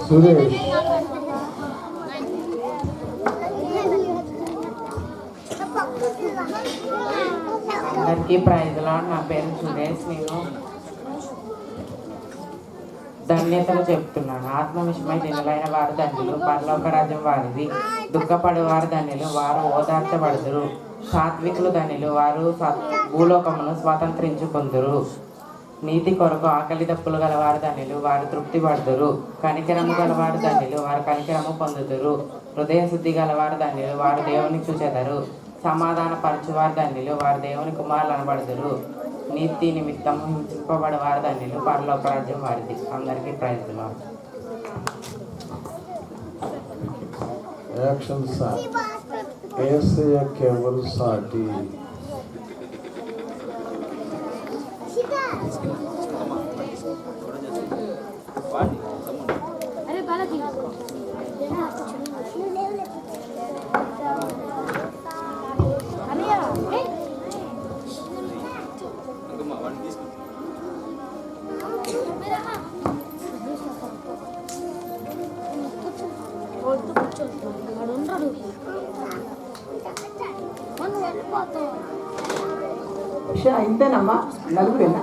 సురేష్, అందరికీ ప్రైజ్లో. నా పేరు సురేష్. నేను ధన్యతలు చెప్తున్నాను. ఆత్మవిషయమై దినులైన వారు ధన్యులు, పరలోక రాజ్యం వారిది. దుఃఖపడేవారు ధన్యులు, వారు ఓదార్చబడుదురు. సాత్వికులు ధన్యులు, వారు భూలోకమును స్వాతంత్రించుకుందురు. నీతి కొరకు ఆకలి దప్పులు గలవారు ధన్యులు, వారు తృప్తి పడుదురు. కనికరము గలవారు ధన్యులు, వారు కనికరము పొందుదురు. హృదయ శుద్ధి గలవారు ధన్యులు, వారు దేవుని చూచెదరు. సమాధాన పరచువారు ధన్యులు, వారు దేవుని కుమారులు అనబడుదురు. నీతి నిమిత్తము హింసింపబడేవారు ధన్యులు, పరలోక రాజ్యం వారిది. అందరికీ praise the Lord. Action sir యేసయ్యకి ఎవరు సాటి? అరే బాలాజీ ఇంతేనమ్మా, నలుగురేనా?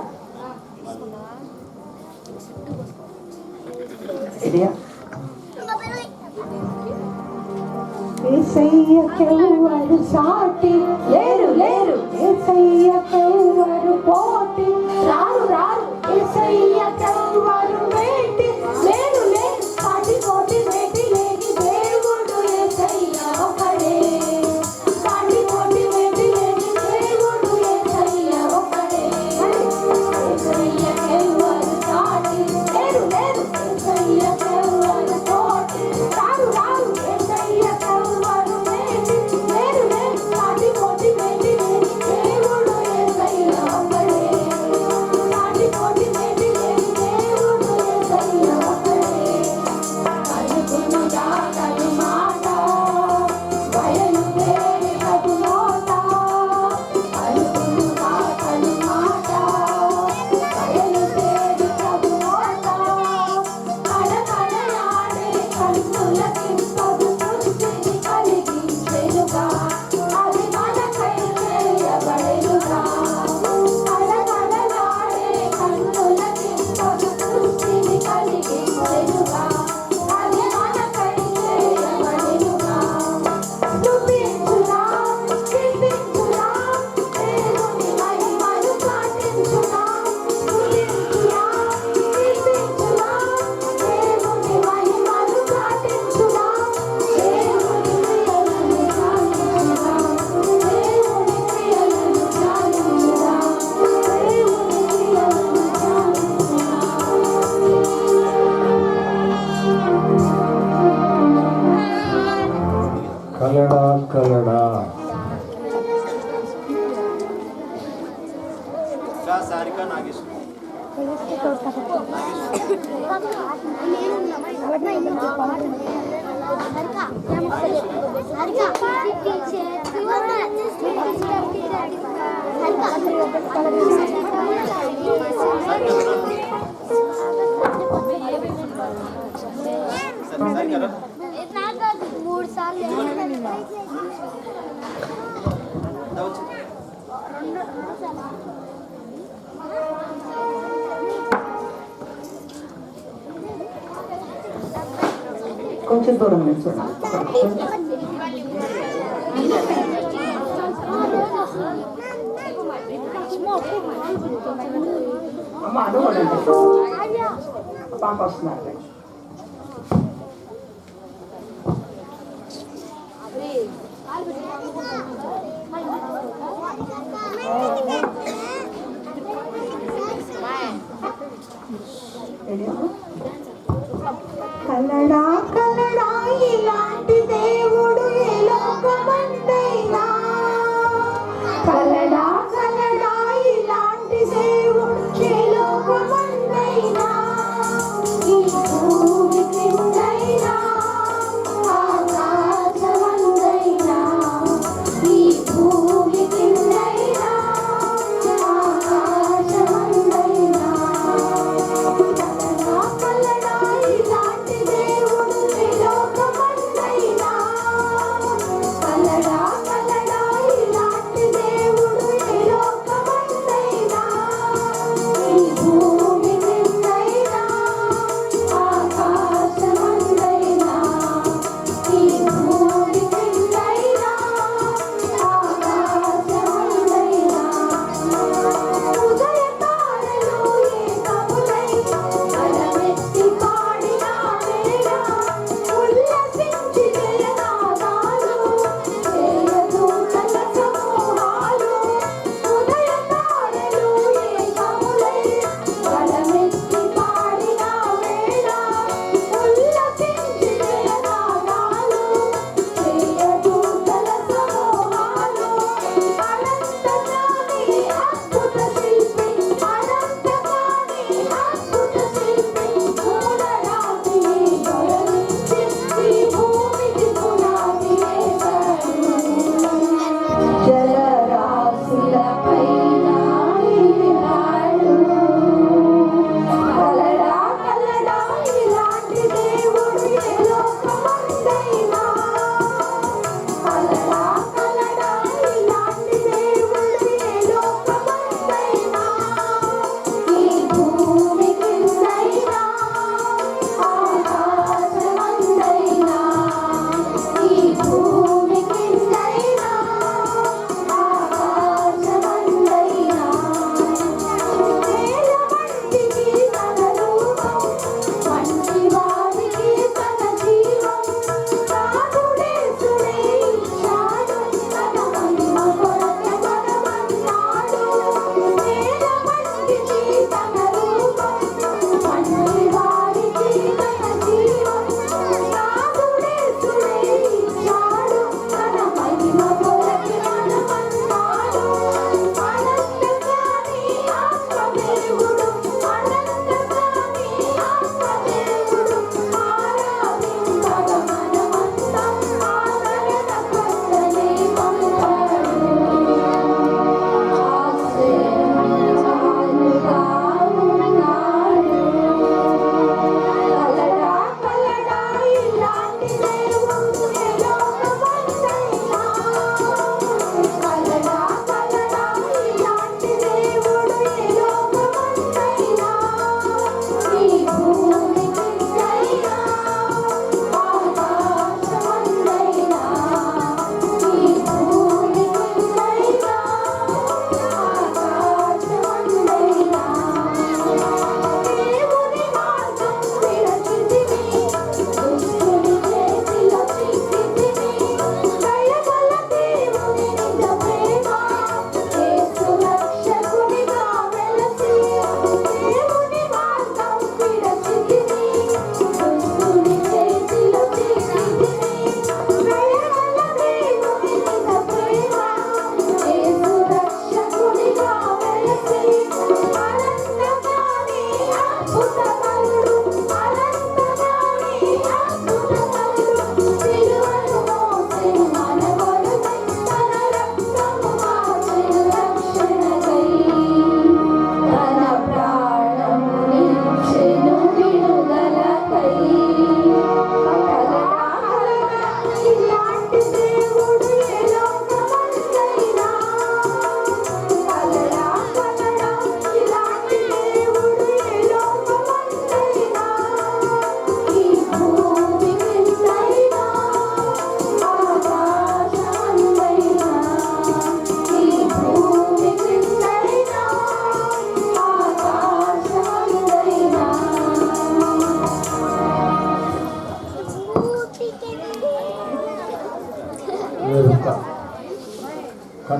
ఏసయ్యకెవ్వరు సాటి లేరు లేరు, ఏసయ్యకెవ్వరు పోటీ రారు రారు, ఏసయ్యకెవ్వరు వేటి లేరు లేరు, సాటి పోటీ వేటి లేని దేవుడు ఏసయ్య ఒకడే. సాటి పోటీ వేటి లేని దేవుడు ఏసయ్య ఒకడే. ఏసయ్యకెవ్వరు సాటి లేరు లేరు, ఏసయ్యకెవ్వరు పోటీ రారు రారు, ఏసయ్యకెవ్వరు వేటి లేరు లేరు, సాటి పోటీ వేటి లేని దేవుడు ఏసయ్య ఒకడే. సాటి పోటీ వేటి లేని దేవుడు ఏసయ్య ఒకడే. పలుకును దాతలు మాట, బయలుదేరి కదు నోట. పలుకును దాతలు మాట, బయలుదేరి కదు నోట. కడకడలాడే కన్నులకింపదు సృష్టిని కలిగించెనుగా, అది మనకై చేయబడెనుగా. కడకడలాడే కన్నులకింపదు సృష్టిని కలిగించెనుగా, అది మనకై చేయబడెనుగా. స్తుతించుదాం, కీర్తించుదాం, దేవుని మహిమను చాటించుదాం. స్తుతించుదాం, కీర్తించుదాం, దేవుని మహిమను చాటించుదాం. దేవుని క్రియలను చాటించుదాం, దేవుని క్రియలను చాటించుదాం, దేవుని క్రియలను కలడా కలడా మూడు సార్లు కొంచెం దూరం నిల్చోండి. అమ్మ అనుకోండి, పాప వస్తున్నారు. కలడా కలడా ఇలాంటి దేవుడు ఏ లోకమందైనా. కలడా కలడా ఇలాంటి దేవుడు ఏ లోకమందైనా. ఈ భూమి క్రిందైనా, ఆకాశమందైనా. ఈ భూమి క్రిందైనా, ఆకాశమందైనా. కలడా కలడా ఇలాంటి దేవుడు ఏ లోకమందైనా. కలడా కలడా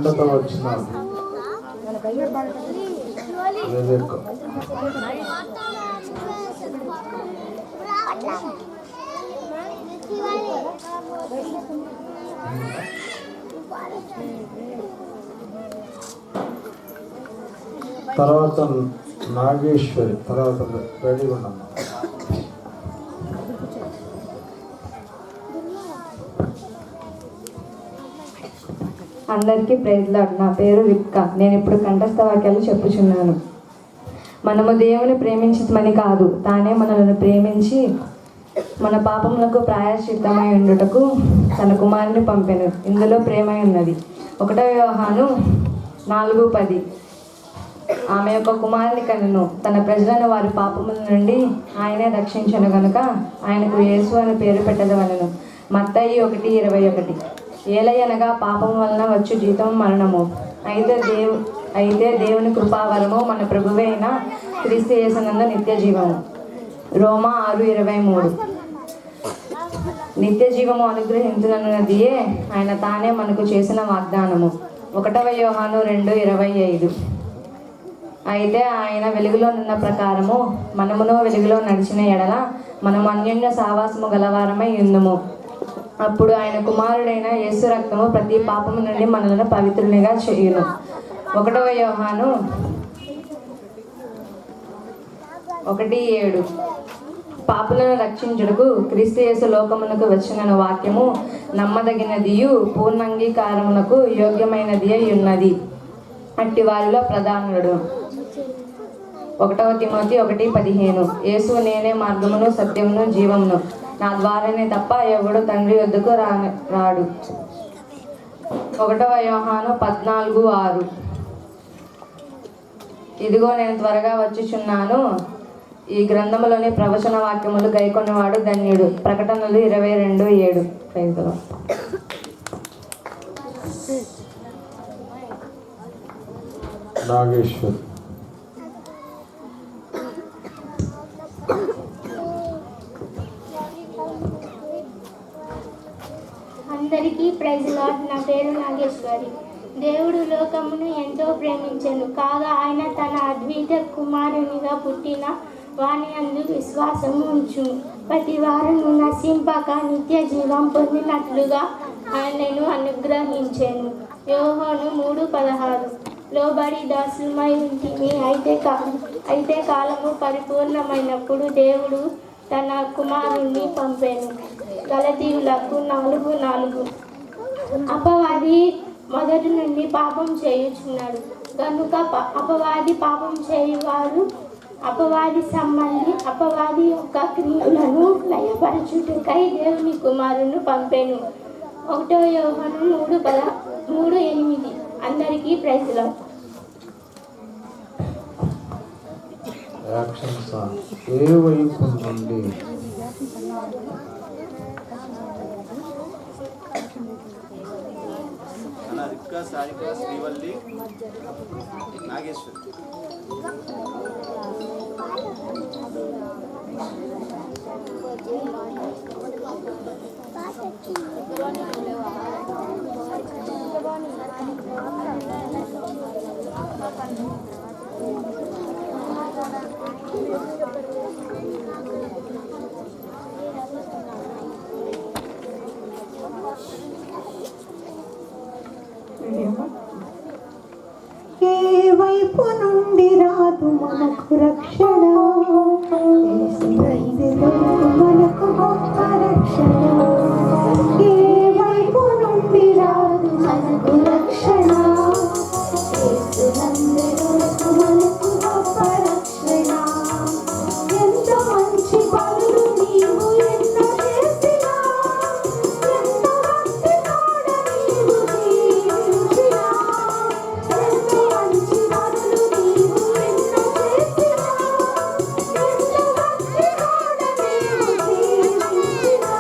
జెండతో వచ్చినారు. వేదిక. తర్వాత నాగేశ్వరి, తర్వాత రెడీగా ఉండమ్మా. అందరికీ ప్రైజ్ లార్డ్. నా పేరు రిప్కా. నేను ఇప్పుడు కంఠస్థ వాక్యాలు చెప్పుచున్నాను. మనము దేవుని ప్రేమించమని కాదు, తానే మనల్ని ప్రేమించి మన పాపములకు ప్రాయశ్చిత్తమై ఉండుటకు తన కుమారుని పంపెను. ఇందులో ప్రేమ ఉన్నది. 1 యోహాను 4:10. ఆమె యొక్క కుమారుని కనును, తన ప్రజలను వారి పాపముల నుండి ఆయనే రక్షించను గనుక ఆయనకు యేసు అని పేరు పెట్టదవలెను. మత్తయి 1:21. ఏలయనగా పాపం వలన వచ్చు జీతం మరణము, అయితే దేవుని కృపావరము మన ప్రభువైన క్రీస్తు యేసునందు నిత్య జీవము. రోమా 6:23. నిత్య జీవము అనుగ్రహించునన్నదియే ఆయన తానే మనకు చేసిన వాగ్దానము. 1 యోహాను 2:25. అయితే ఆయన వెలుగులో ఉన్న ప్రకారము మనమును వెలుగులో నడిచిన ఎడల మనము అన్యోన్య సావాసము గలవారమై ఉందుము. అప్పుడు ఆయన కుమారుడైన యేసు రక్తము ప్రతి పాపము నుండి మనలను పవిత్రునిగా చేయును. 1 యోహాను 1:7. పాపులను రక్షించుటకు క్రీస్తు యేసు లోకమునకు వచ్చిన వాక్యము నమ్మదగినదియు పూర్ణాంగీకారమునకు యోగ్యమైనది అయి ఉన్నది. అట్టి వారిలో ప్రధానుడు. 1 తిమోతి 1:15. యేసు నేనే మార్గమును సత్యమును జీవమును, నా ద్వారానే తప్ప ఎవడు తండ్రి వద్దకు రాడు. 1 యోహాను 14:6. ఇదిగో నేను త్వరగా వచ్చుచున్నాను. ఈ గ్రంథములోని ప్రవచన వాక్యములు గైకొన్నవాడు ధన్యుడు. ప్రకటనలు 22:7. నాగేశ్వర్. అందరికీ ప్రైజ్ లార్డ్. నా పేరు నాగేశ్వరి. దేవుడు లోకమును ఎంతో ప్రేమించెను, కాగా ఆయన తన అద్వితీయ కుమారునిగా పుట్టిన వాని యందు విశ్వాసము ఉంచును. ప్రతి వారును నశింపక నిత్య జీవం పొందినట్లుగా ఆయనను అనుగ్రహించెను. యోహాను 3:16. లోబడి దాసులమై ఉంటిమి, అయితే కాలము పరిపూర్ణమైనప్పుడు దేవుడు తన కుమారుణ్ణి పంపెను. గలతీయులకు 4:4. అపవాది మొదటి నుండి పాపం చేయుచున్నాడు కనుక అపవాది పాపం చేయువారు అపవాది సంబంధి అపవాది యొక్క క్రియలను లయపరచుటకై దేవుని కుమారుని పంపెను. 1 యోహాను 3:8. అందరికీ ప్రైజ్ లార్డ్. Action song. ఏ వైపు నుండి? రిక్కా, సారిక, శ్రీవల్లి, నాగేశ్వరి. ఏ వైపు నుండి రాదు మనకు రక్షణ, మనకు గొప్ప రక్షణ. ఏ వైపు నుండి రాదు మనకు రక్షణ, మనకు గొప్ప రక్షణ. ఎంతో మంచి పనులు నీవు ఎన్నో చేసినా, ఎంతో భక్తి తోడ నీవు జీవించినా, ఎంతో మంచి పనులు నీవు ఎన్నో చేసినా, ఎంతో భక్తి తోడ నీవు జీవించినా,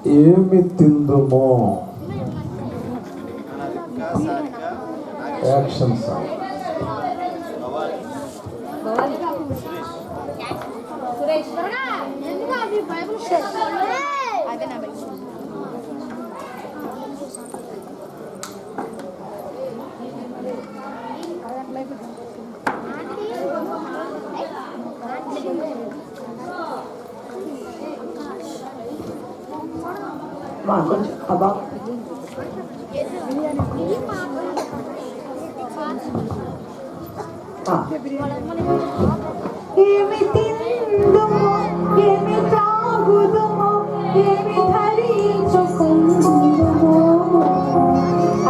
ఏమి తిందుమో రిక్కా సారిక యాక్షన్ సాంగ్. మా కొంచెం అబ్బా ఏమి తిందుమో ఏమి త్రాగుదుమో ఏమి ధరించుకుందుమో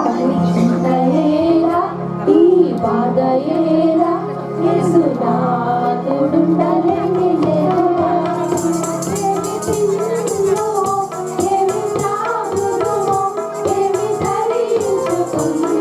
అది చింతయేలా ఈ బాధయేలా యేసునాథుడుండలేని లేరుగా. ఏమి తిందుమో ఏమి త్రాగుదుమో ఏమి ధరించుకుందుమో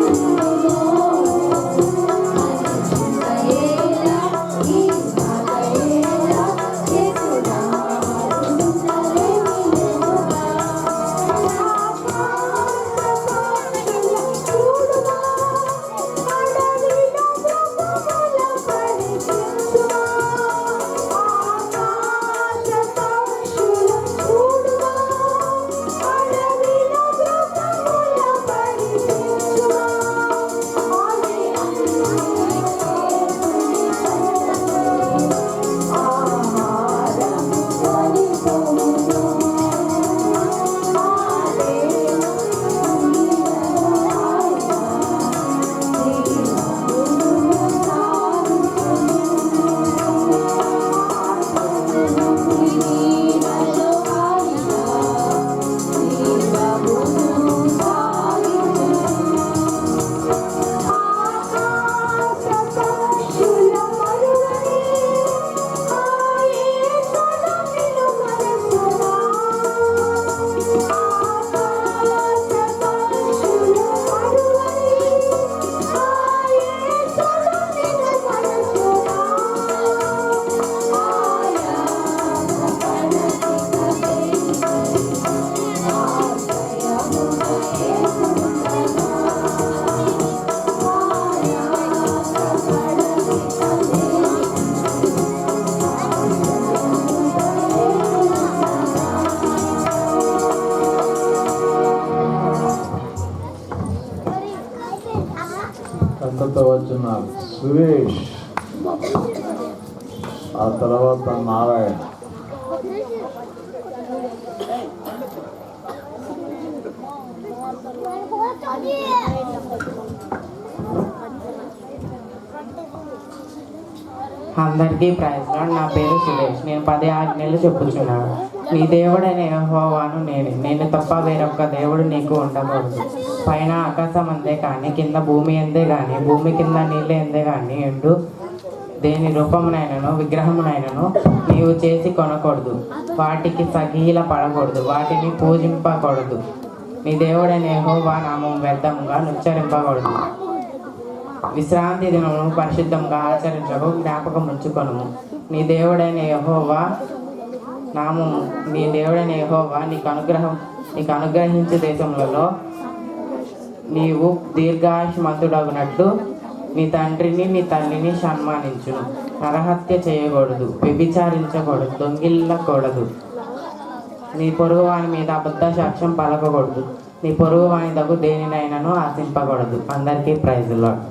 ఎంతతో వచ్చిన సురేష్, ఆ తర్వాత నారాయణ. అందరికీ ప్రైజ్ లార్డ్. నా పేరు సురేష్. నేను 10 ఆజ్ఞలు చెప్పుచున్నాను. నీ దేవుడైన యెహోవాను నేను తప్ప వేరొక్క దేవుడు నీకు ఉండకూడదు. పైన ఆకాశం అందే కానీ కింద భూమి అందే కానీ భూమి కింద నీళ్ళు ఎందే కానీ ఎండు దేని రూపమునైనను విగ్రహమునైనను నీవు చేసి కొనకూడదు. వాటికి సగీల పడకూడదు, వాటిని పూజింపకూడదు. నీ దేవుడైన యెహోవా నామం వ్యర్థముగా నుచ్చరింపకూడదు. విశ్రాంతి దినమును పరిశుద్ధంగా ఆచరించకు, జ్ఞాపకం ఉంచుకొనుము. నీ దేవుడైన యెహోవా నీకు అనుగ్రహించే దేశములలో నీవు దీర్ఘాయుష్మంతుడగునట్లు నీ తండ్రిని నీ తల్లిని సన్మానించును. నరహత్య చేయకూడదు, వ్యభిచారించకూడదు, దొంగిల్లకూడదు. నీ పొరుగు వాని మీద అబద్ధ సాక్ష్యం పలకకూడదు. నీ పొరుగు వాని దగ్గు దేనినైనాను ఆశింపకూడదు. అందరికీ ప్రైజ్ లార్డ్.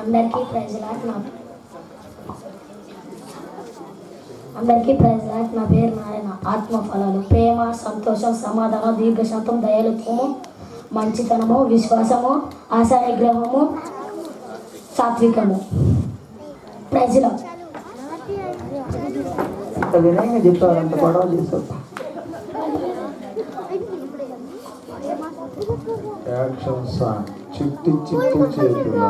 అందరికీ ప్రైజ్ లార్డ్. అందరికీ ప్రైజ్ లార్డ్. నా పేరు నారాయణ. ఆత్మఫలాలు ప్రేమ, సంతోషం, సమాధానం, దీర్ఘశాంతం, దయాళుత్వము, మంచితనము, విశ్వాసము, ఆశానిగ్రహము, సాత్వికము. Praise Lord. అంత వినయంగా చెప్పారు, అంత గొడవ చేశారు. Action song. చిట్టి చిట్టి చేతులను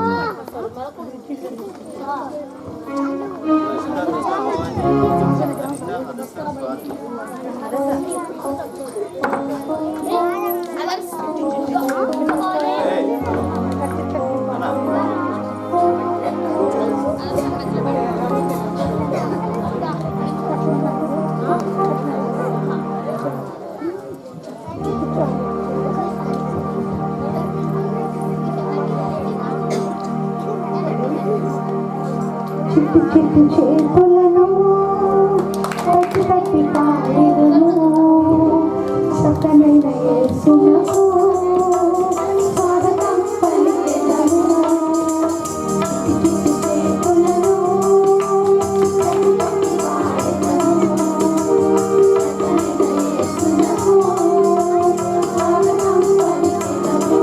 చిట్టి చిట్టి చేతులను తట్టి తట్టి కాళ్ళను సకలైన యేసునకు స్వాగతం పలికెదము. చిట్టి చిట్టి చేతులను తట్టి తట్టి కాళ్ళను సకలైన యేసునకు స్వాగతం పలికెదము.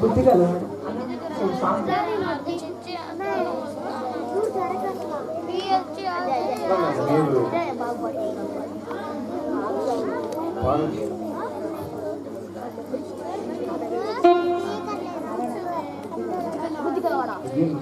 బుద్ధి కదా మీరు విన్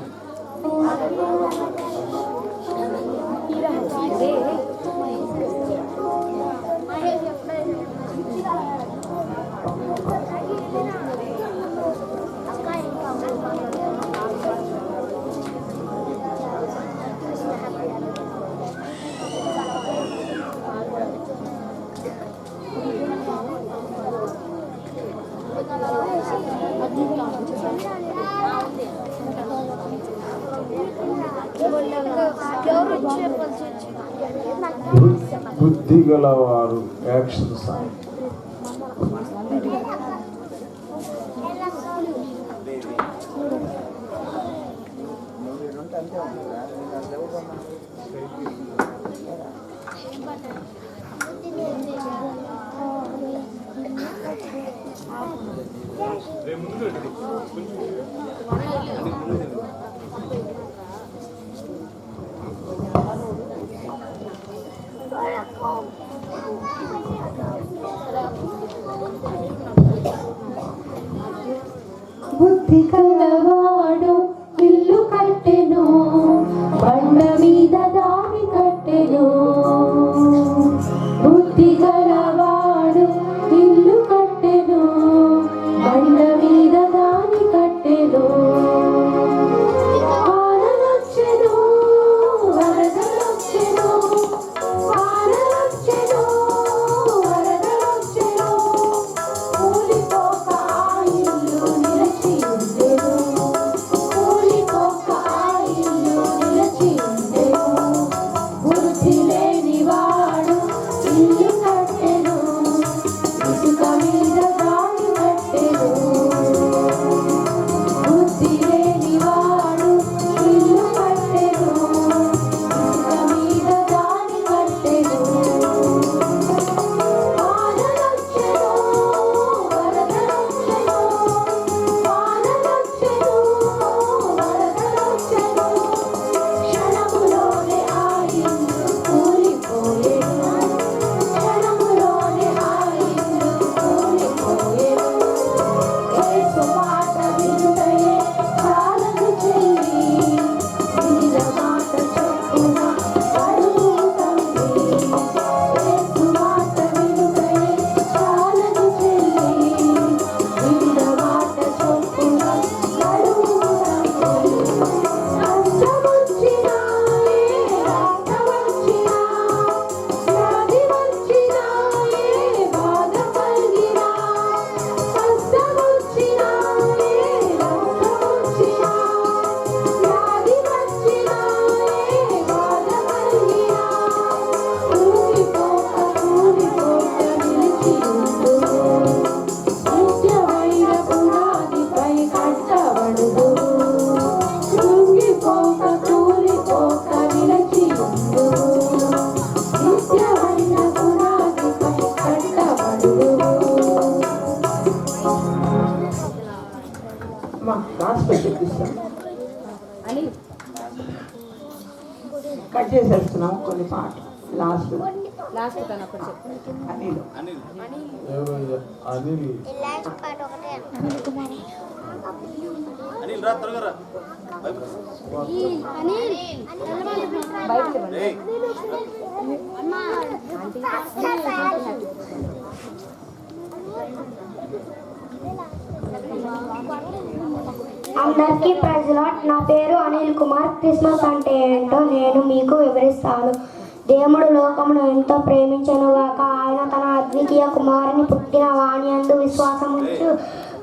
బుద్ధి గలవారు యాక్షన్ సాయి. బుద్ధి కలవాడు ఇల్లు కట్టెను, బండ మీద దారి కట్టెను. బుద్ధి కలవాడు ఇల్లు కట్టెను, బండ మీద దారి కట్టెను. వానలొచ్చెను, వరదలొచ్చెను, వానలొచ్చెను, వరదలొచ్చెను. కూలిపోక ఆ ఇల్లు నిలిచి ఉండెను, కూలిపోక ఆ ఇల్లు నిలిచి ఉండెను. బుద్ధి లేనివాడు ఇల్లు కట్టెను, ఇసుక మీద దారి కట్టెను. బుద్ధి లేనివాడు ఇల్లు కట్టెను, ఇసుక మీద దారి కట్టెను. వానలొచ్చెను, వరదలొచ్చెను, వానలొచ్చెను, వరదలొచ్చెను. క్షణములోనే ఆ ఇల్లు కూలిపోయెను, క్షణములోనే ఆ ఇల్లు కూలిపోయెను. యేసు మాట వినుటయే చాలదు చెల్లి, వినిన మాట చొప్పున అడుగు తండ్రి. యేసు మాట వినుటయే చాలదు చెల్లి, వినిన మాట చొప్పున అడుగు తండ్రి. కష్టమొచ్చినా ఏ రాత వచ్చినా, వ్యాధి వచ్చినా ఏ బాధ కలిగినా, కష్టమొచ్చినా ఏ రాత వచ్చినా, వ్యాధి వచ్చినా ఏ బాధ కలిగినా, కూలిపోక కూలిపోక నిలిచి ఉండు, నిత్యమైన పునాదిపై కట్టబడుదు. కృంగిపోక కూలిపోక నిలిచి ఉండు, నిత్యమైన పునాదిపై కట్టబడుదు. అమ్మా రాసి చెప్పిస్తాను. కట్ చేసేస్తున్నాం కొన్ని పాటలు లాస్ట్ అనిల్ ఎవరు? అనిల్ అనిల్ రా త్వరగా రా. ఏయ్, అందరికీ ప్రైజ్ లార్డ్. నా పేరు అనిల్ కుమార్. క్రిస్మస్ అంటే ఏంటో నేను మీకు వివరిస్తాను. దేవుడు లోకమును ఎంతో ప్రేమించెను గాక, ఆయన తన అద్వితీయ కుమారుని పుట్టిన వాని యందు విశ్వాసముంచు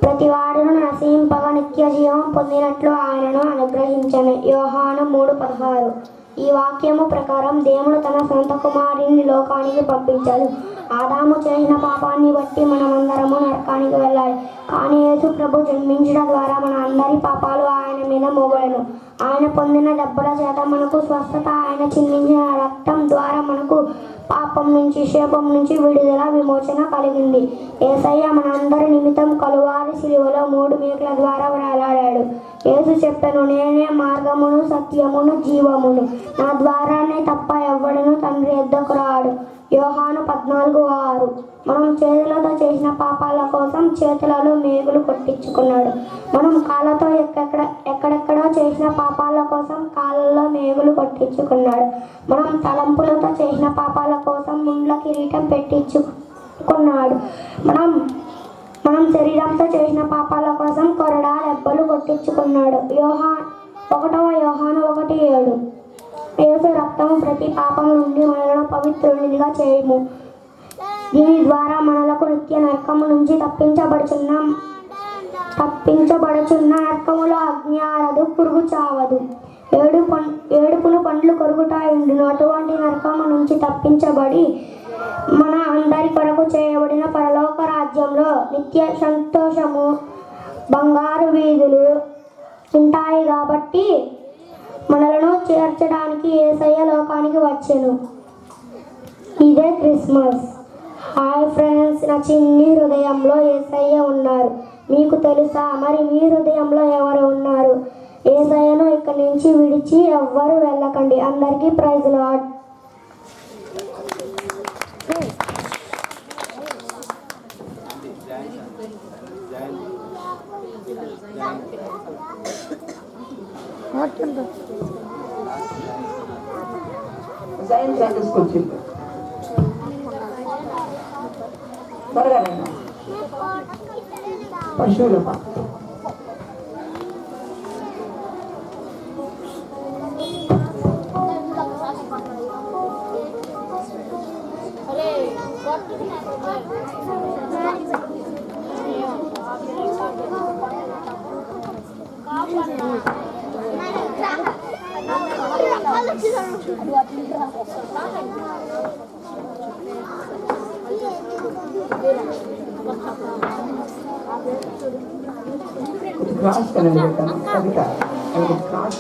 ప్రతివాడును నశింపగా నిత్య జీవం పొందినట్లు ఆయనను అనుగ్రహించెను. యోహాను 3:16. ఈ వాక్యము ప్రకారం దేవుడు తన సొంత కుమారుని లోకానికి పంపించాడు. ఆదాము చేసిన పాపాన్ని బట్టి మనమందరము నరకానికి వెళ్ళాలి. కానీ యేసు ప్రభు జన్మించడం ద్వారా మన అందరి పాపాలు ఆయన మీద మోగలను. ఆయన పొందిన దెబ్బల చేత మనకు స్వస్థత, ఆయన చిందించిన రక్తం ద్వారా మనకు పాపం నుంచి, శాపం నుంచి విడుదల, విమోచన కలిగింది. యేసయ్య మనందరి నిమిత్తం కలువారి శిలువలో 3 మేకుల ద్వారా వేలాడాడు. యేసు చెప్పెను, నేనే మార్గమును, సత్యమును, జీవమును. నా ద్వారానే తప్ప ఎవ్వడును తండ్రి యొద్దకు రాడు. యోహాను 14:6. మనం చేతులతో చేసిన పాపాల కోసం చేతులలో మేకులు కొట్టించుకున్నాడు. మనం కాళ్ళతో ఎక్కడెక్కడో చేసిన పాపాల కోసం కాళ్ళలో మేకులు కొట్టించుకున్నాడు. మనం తలంపులతో చేసిన పాపాల కోసం ముండ్ల కిరీటం పెట్టించుకున్నాడు. మనం శరీరంతో చేసిన పాపాల కోసం కొరడా దెబ్బలు కొట్టించుకున్నాడు. యోహాను 1:7. యేసు రక్తము ప్రతి పాపం నుండి మనలను పవిత్రునిగా చేయము. దీని ద్వారా మనలకు నిత్య నరకము నుంచి తప్పించబడుచున్న నరకములో అగ్ని ఆరదు, పురుగు చావదు, ఏడుపును పండ్లు కొరుకుటాయుండును. అటువంటి నరకము నుంచి తప్పించబడి మన అందరి కొరకు చేయబడిన పరలోక రాజ్యంలో నిత్య సంతోషము, బంగారు వీధులు ఉంటాయి. కాబట్టి మనలను చేర్చడానికి యేసయ్య లోకానికి వచ్చెను. ఇదే క్రిస్మస్. హాయ్ ఫ్రెండ్స్, నా చిన్ని హృదయంలో యేసయ్య ఉన్నారు. మీకు తెలుసా? మరి మీ హృదయంలో ఎవరు ఉన్నారు? యేసయ్యను ఇక్కడి నుంచి విడిచి ఎవ్వరూ వెళ్ళకండి. అందరికీ praise Lord. Science Sunday school children త్వరగా పశువుల క్లాస్ పెట్టాను. కవిత క్లాస్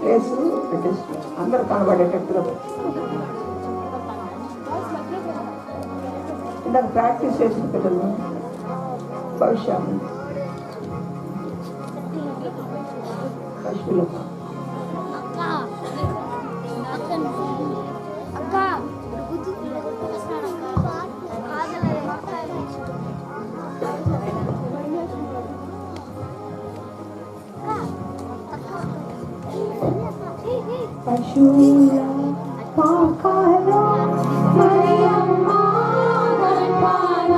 ప్లేస్ పెట్టేసి అందరు కనబడేటట్టుగా ఇందాక ప్రాక్టీస్ చేసిన పిల్లలు భవిష్యత్తు పశువులు పశువుల పాకలో మరియమ్మ గర్భాన,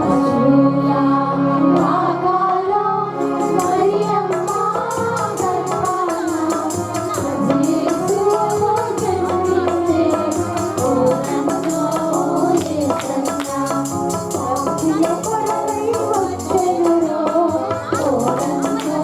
పశువుల పాకలో మరియమ్మ గర్భాన, యేసు జన్మించే ఓరంతో యేసయ్య, భక్తుల కొరకై వచ్చెనురో ఓరంతో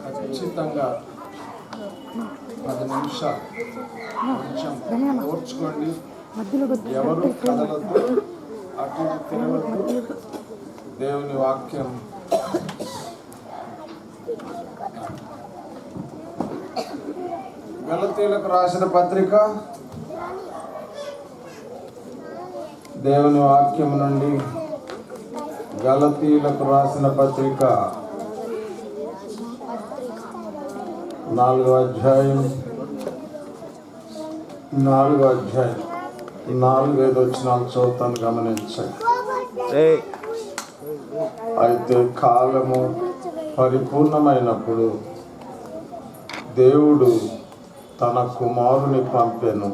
ఖచ్చితంగా 10 నిమిషాలు కొంచెం ఓర్చుకోండి. ఎవరు కదలద్దు, అటు ఇటు తిరగద్దు. దేవుని వాక్యం గలతీయులకు రాసిన పత్రిక దేవుని వాక్యం నుండి గలతీయులకు రాసిన పత్రిక 4వ అధ్యాయం 4-5 వచనాలు చదువుతాను, గమనించండి. అయితే కాలము పరిపూర్ణమైనప్పుడు దేవుడు తన కుమారుని పంపెను.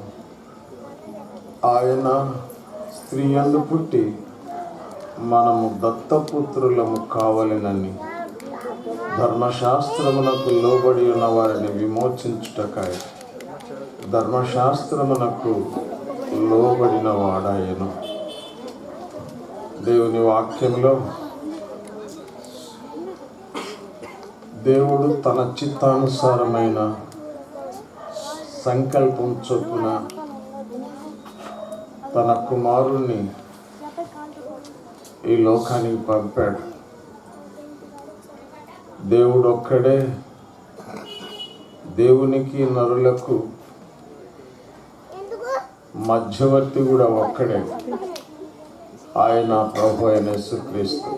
ఆయన స్త్రీ యందు పుట్టి మనము దత్తపుత్రులము కావాలనని ధర్మశాస్త్రమునకు లోబడి ఉన్న వారిని విమోచించుటకై ధర్మశాస్త్రమునకు లోబడిన వాడాయను. దేవుని వాక్యంలో దేవుడు తన చిత్తానుసారమైన సంకల్పం చొప్పున తన కుమారుణ్ణి ఈ లోకానికి పంపాడు. దేవుడు ఒక్కడే, దేవునికి నరులకు మధ్యవర్తి కూడా ఒక్కడే, ఆయన ప్రభు అయిన యేసుక్రీస్తు.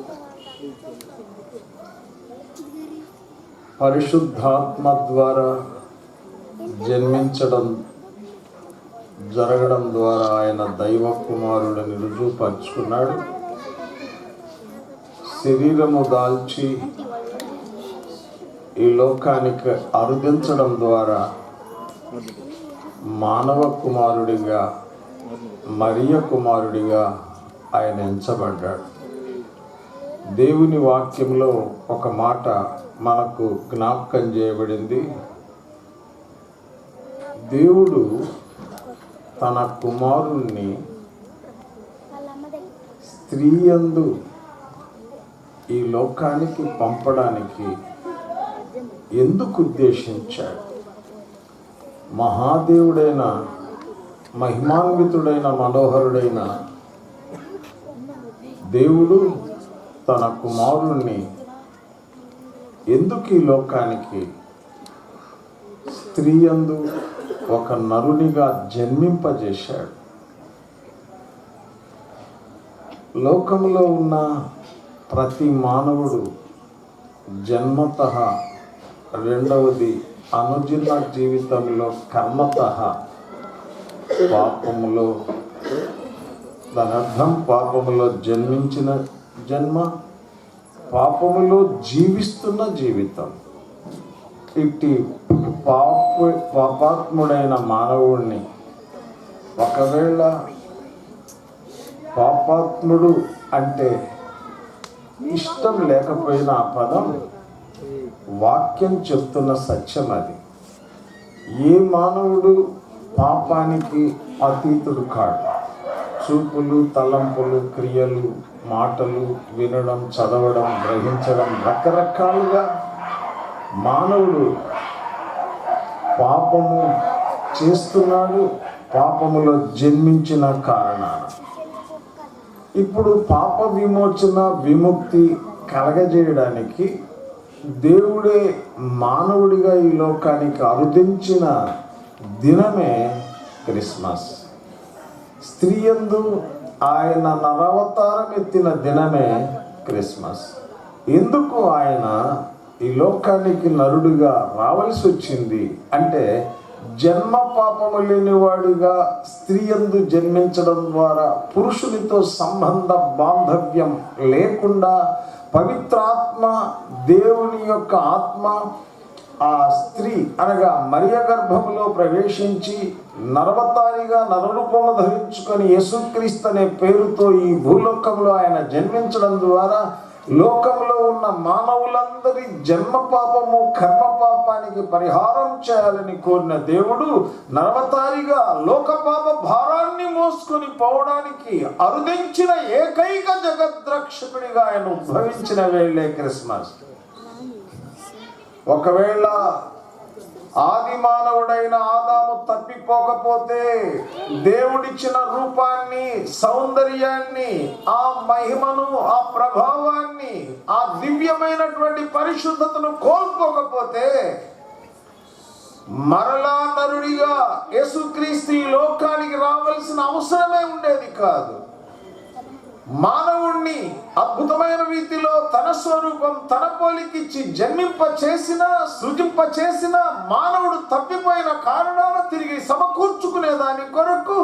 పరిశుద్ధాత్మ ద్వారా జరగడం ద్వారా ఆయన దైవ కుమారుడిని రుజువుపరుచుకున్నాడు. శరీరము దాల్చి ఈ లోకానికి అరుదించడం ద్వారా మానవ కుమారుడిగా, మరియ కుమారుడిగా ఆయన ఎంచబడ్డాడు. దేవుని వాక్యంలో ఒక మాట మనకు జ్ఞాపకం చేయబడింది. దేవుడు తన కుమారుణ్ణి స్త్రీ యందు ఈ లోకానికి పంపడానికి ఎందుకు ఉద్దేశించాడు? మహాదేవుడైన, మహిమాన్వితుడైన, మనోహరుడైన దేవుడు తన కుమారుణ్ణి ఎందుకు ఈ లోకానికి స్త్రీ యందు ఒక నరునిగా జన్మింపజేశాడు? లోకంలో ఉన్న ప్రతి మానవుడు జన్మతః, రెండవది అనుదిన జీవితంలో కర్మతః పాపములో, దాని అర్థం పాపములో జన్మించిన జన్మ, పాపములో జీవిస్తున్న జీవితం. ఇట్టి పాపాత్ముడైన మానవుడిని, ఒకవేళ పాపాత్ముడు అంటే ఇష్టం లేకపోయినా ఆ పదం వాక్యం చెప్తున్న సత్యం అది. ఏ మానవుడు పాపానికి అతీతుడు కాడు. చూపులు, తలంపులు, క్రియలు, మాటలు, వినడం, చదవడం, గ్రహించడం, రకరకాలుగా మానవుడు పాపము చేస్తున్నాడు. పాపములో జన్మించిన కారణాన ఇప్పుడు పాప విమోచన, విముక్తి కలగజేయడానికి దేవుడే మానవుడిగా ఈ లోకానికి అరుదించిన దినమే క్రిస్మస్. స్త్రీ యందు ఆయన నరవతారం ఎత్తిన దినమే క్రిస్మస్. ఎందుకు ఆయన ఈ లోకానికి నరుడిగా రావాల్సి వచ్చింది అంటే, జన్మ పాపము లేనివాడిగా స్త్రీ యందు జన్మించడం ద్వారా పురుషునితో సంబంధ బాంధవ్యం లేకుండా పవిత్రాత్మ, దేవుని యొక్క ఆత్మ ఆ స్త్రీ అనగా మరియ గర్భములో ప్రవేశించి నరవతారిగా నరరూపము ధరించుకొని యేసుక్రీస్తు అనే పేరుతో ఈ భూలోకంలో ఆయన జన్మించడం ద్వారా లోకంలో ఉన్న మానవులందరి జన్మ పాపము కర్మ పాపానికి పరిహారం చేయాలని కోరిన దేవుడు నరవతారిగా లోక పాప భారాన్ని మోసుకొని పోవడానికి అరుదించిన ఏకైక జగద్రక్షకుడిగా ఆయన ఉద్భవించిన వేళే క్రిస్మస్. ఒకవేళ ఆది మానవుడైన ఆదాము తప్పిపోకపోతే దేవుడిచ్చిన రూపాన్ని, సౌందర్యాన్ని, ఆ మహిమను, ఆ ప్రభావాన్ని, ఆ దివ్యమైనటువంటి పరిశుద్ధతను కోల్పోకపోతే మరలా నరుడిగా యేసుక్రీస్తు ఈ లోకానికి రావాల్సిన అవసరమే ఉండేది కాదు. మానవుణ్ణి అద్భుతమైన రీతిలో తన స్వరూపం, తన పోలికిచ్చి జన్మింప చేసిన, సృజింప చేసిన మానవుడు తప్పిపోయిన కారణాలు తిరిగి సమకూర్చుకునే దాని కొరకు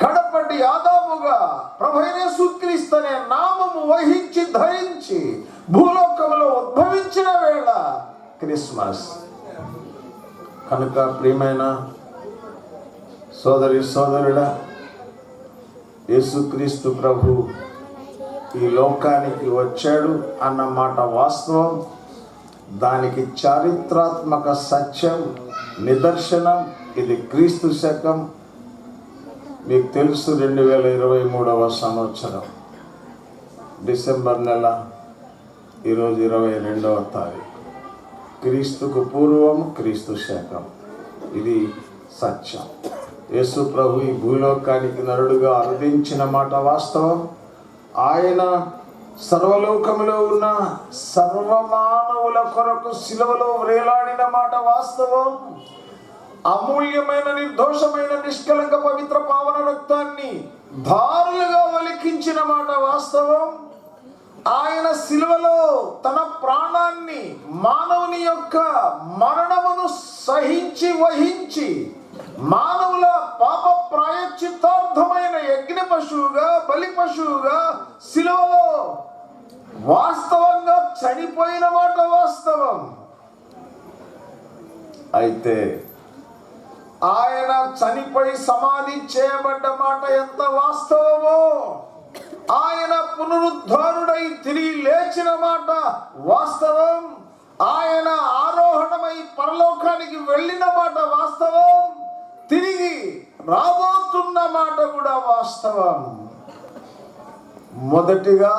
కడపటి ఆదాముగా ప్రభువైన యేసుక్రీస్తు అనే నామము వహించి ధరించి భూలోకంలో ఉద్భవించిన వేళ క్రిస్మస్. కనుక ప్రియమైన సోదరి సోదరుడా, యేసుక్రీస్తు ప్రభు ఈ లోకానికి వచ్చాడు అన్నమాట వాస్తవం. దానికి చారిత్రాత్మక సత్యం, నిదర్శనం. ఇది క్రీస్తు శకం, మీకు తెలుసు, 2023వ సంవత్సరం డిసెంబర్ నెల, ఈరోజు 22వ తారీఖు. క్రీస్తుకు పూర్వం క్రీస్తు శకం. ఇది సత్యం. యేసు ప్రభు ఈ భూలోకానికి నరుడుగా అరుదించిన మాట వాస్తవం. ఆయన సర్వలోకములో ఉన్న సర్వమానవుల కొరకు శిలువలో వేలాడిన మాట వాస్తవం. అమూల్యమైన, నిర్దోషమైన, నిష్కలంక, పవిత్ర, పావన రక్తాన్ని ధారులుగా ఒలికించిన మాట వాస్తవం. ఆయన శిలువలో తన ప్రాణాన్ని, మానవుని యొక్క మరణమును సహించి వహించి మానవుల పాప ప్రాయశ్చిత్తార్థమైన యజ్ఞ పశువుగా, బలి పశువుగా శిలువలో వాస్తవంగా చనిపోయిన మాట వాస్తవం. అయితే ఆయన చనిపోయి సమాధి చేయబడ్డ మాట ఎంత వాస్తవమో, ఆయన పునరుద్ధారుడై తిరిగి లేచిన మాట వాస్తవం. ఆయన ఆరోహణమై పరలోకానికి వెళ్ళిన మాట వాస్తవం. తిరిగి రాబోతున్న మాట కూడా వాస్తవం. మొదటిగా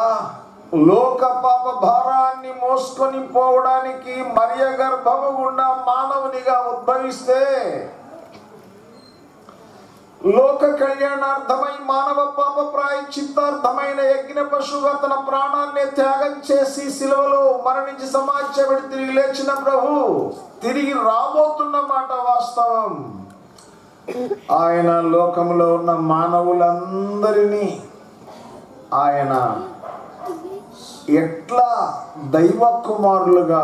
లోక పాప భారాన్ని మోసుకొని పోవడానికి మరియ గర్భము గుండా మానవునిగా ఉద్భవిస్తే, లోక కళ్యాణార్థమై మానవ పాప ప్రాయశ్చిత్తార్థమైన యజ్ఞ పశువుగా తన ప్రాణాన్ని త్యాగం చేసి శిలువలో మరణించి సమాజబడి తిరిగి లేచిన ప్రభు తిరిగి రాబోతున్న మాట వాస్తవం. ఆయన లోకంలో ఉన్న మానవులందరినీ ఆయన ఎట్లా దైవ కుమారులుగా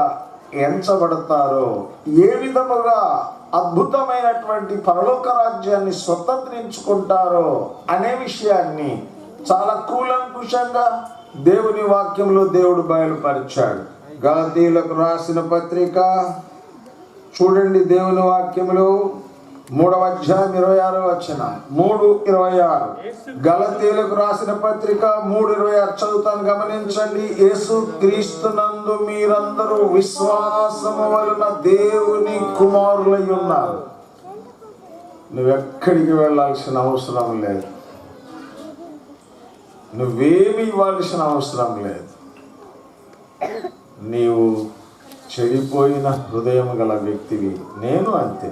ఎంచబడతారో, ఏ విధముగా అద్భుతమైనటువంటి పరలోక రాజ్యాన్ని స్వతంత్రించుకుంటారో అనే విషయాన్ని చాలా కూలంకుషంగా దేవుని వాక్యంలో దేవుడు బయలుపరిచాడు. గలతీయులకు రాసిన పత్రిక చూడండి, దేవుని వాక్యంలో 3వ అధ్యాయం 26వ వచనం, 3:26. గలతీయులకు రాసిన పత్రిక 3:26 చదువుతాను, గమనించండి. యేసు క్రీస్తునందు మీరందరూ విశ్వాసము వలన దేవుని కుమారులై ఉన్నారు. నువ్వెక్కడికి వెళ్ళాల్సిన అవసరం లేదు, నువ్వేమి ఇవ్వాల్సిన అవసరం లేదు. నీవు చెడిపోయిన హృదయం గల వ్యక్తివి, నేను అంతే.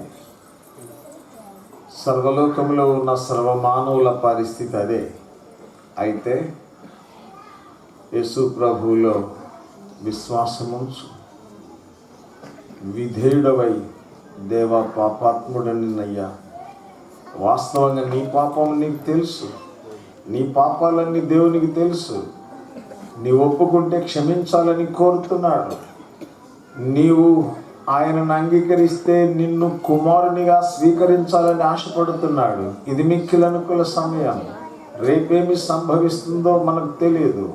సర్వలోకంలో ఉన్న సర్వమానవుల పరిస్థితి అదే. అయితే యేసు ప్రభువులో విశ్వాసముంచు, విధేయుడవై, దేవా పాపాత్ముడనినయ్యా, వాస్తవంగా నీ పాపం నీకు తెలుసు, నీ పాపాలన్నీ దేవునికి తెలుసు. నీ ఒప్పుకుంటే క్షమించాలని కోరుతున్నాడు. నీవు ఆయనను అంగీకరిస్తే నిన్ను కుమారునిగా స్వీకరించాలని ఆశపడుతున్నాడు. ఇది మిక్కిలి అనుకూల సమయం. రేపేమి సంభవిస్తుందో మనకు తెలియదు.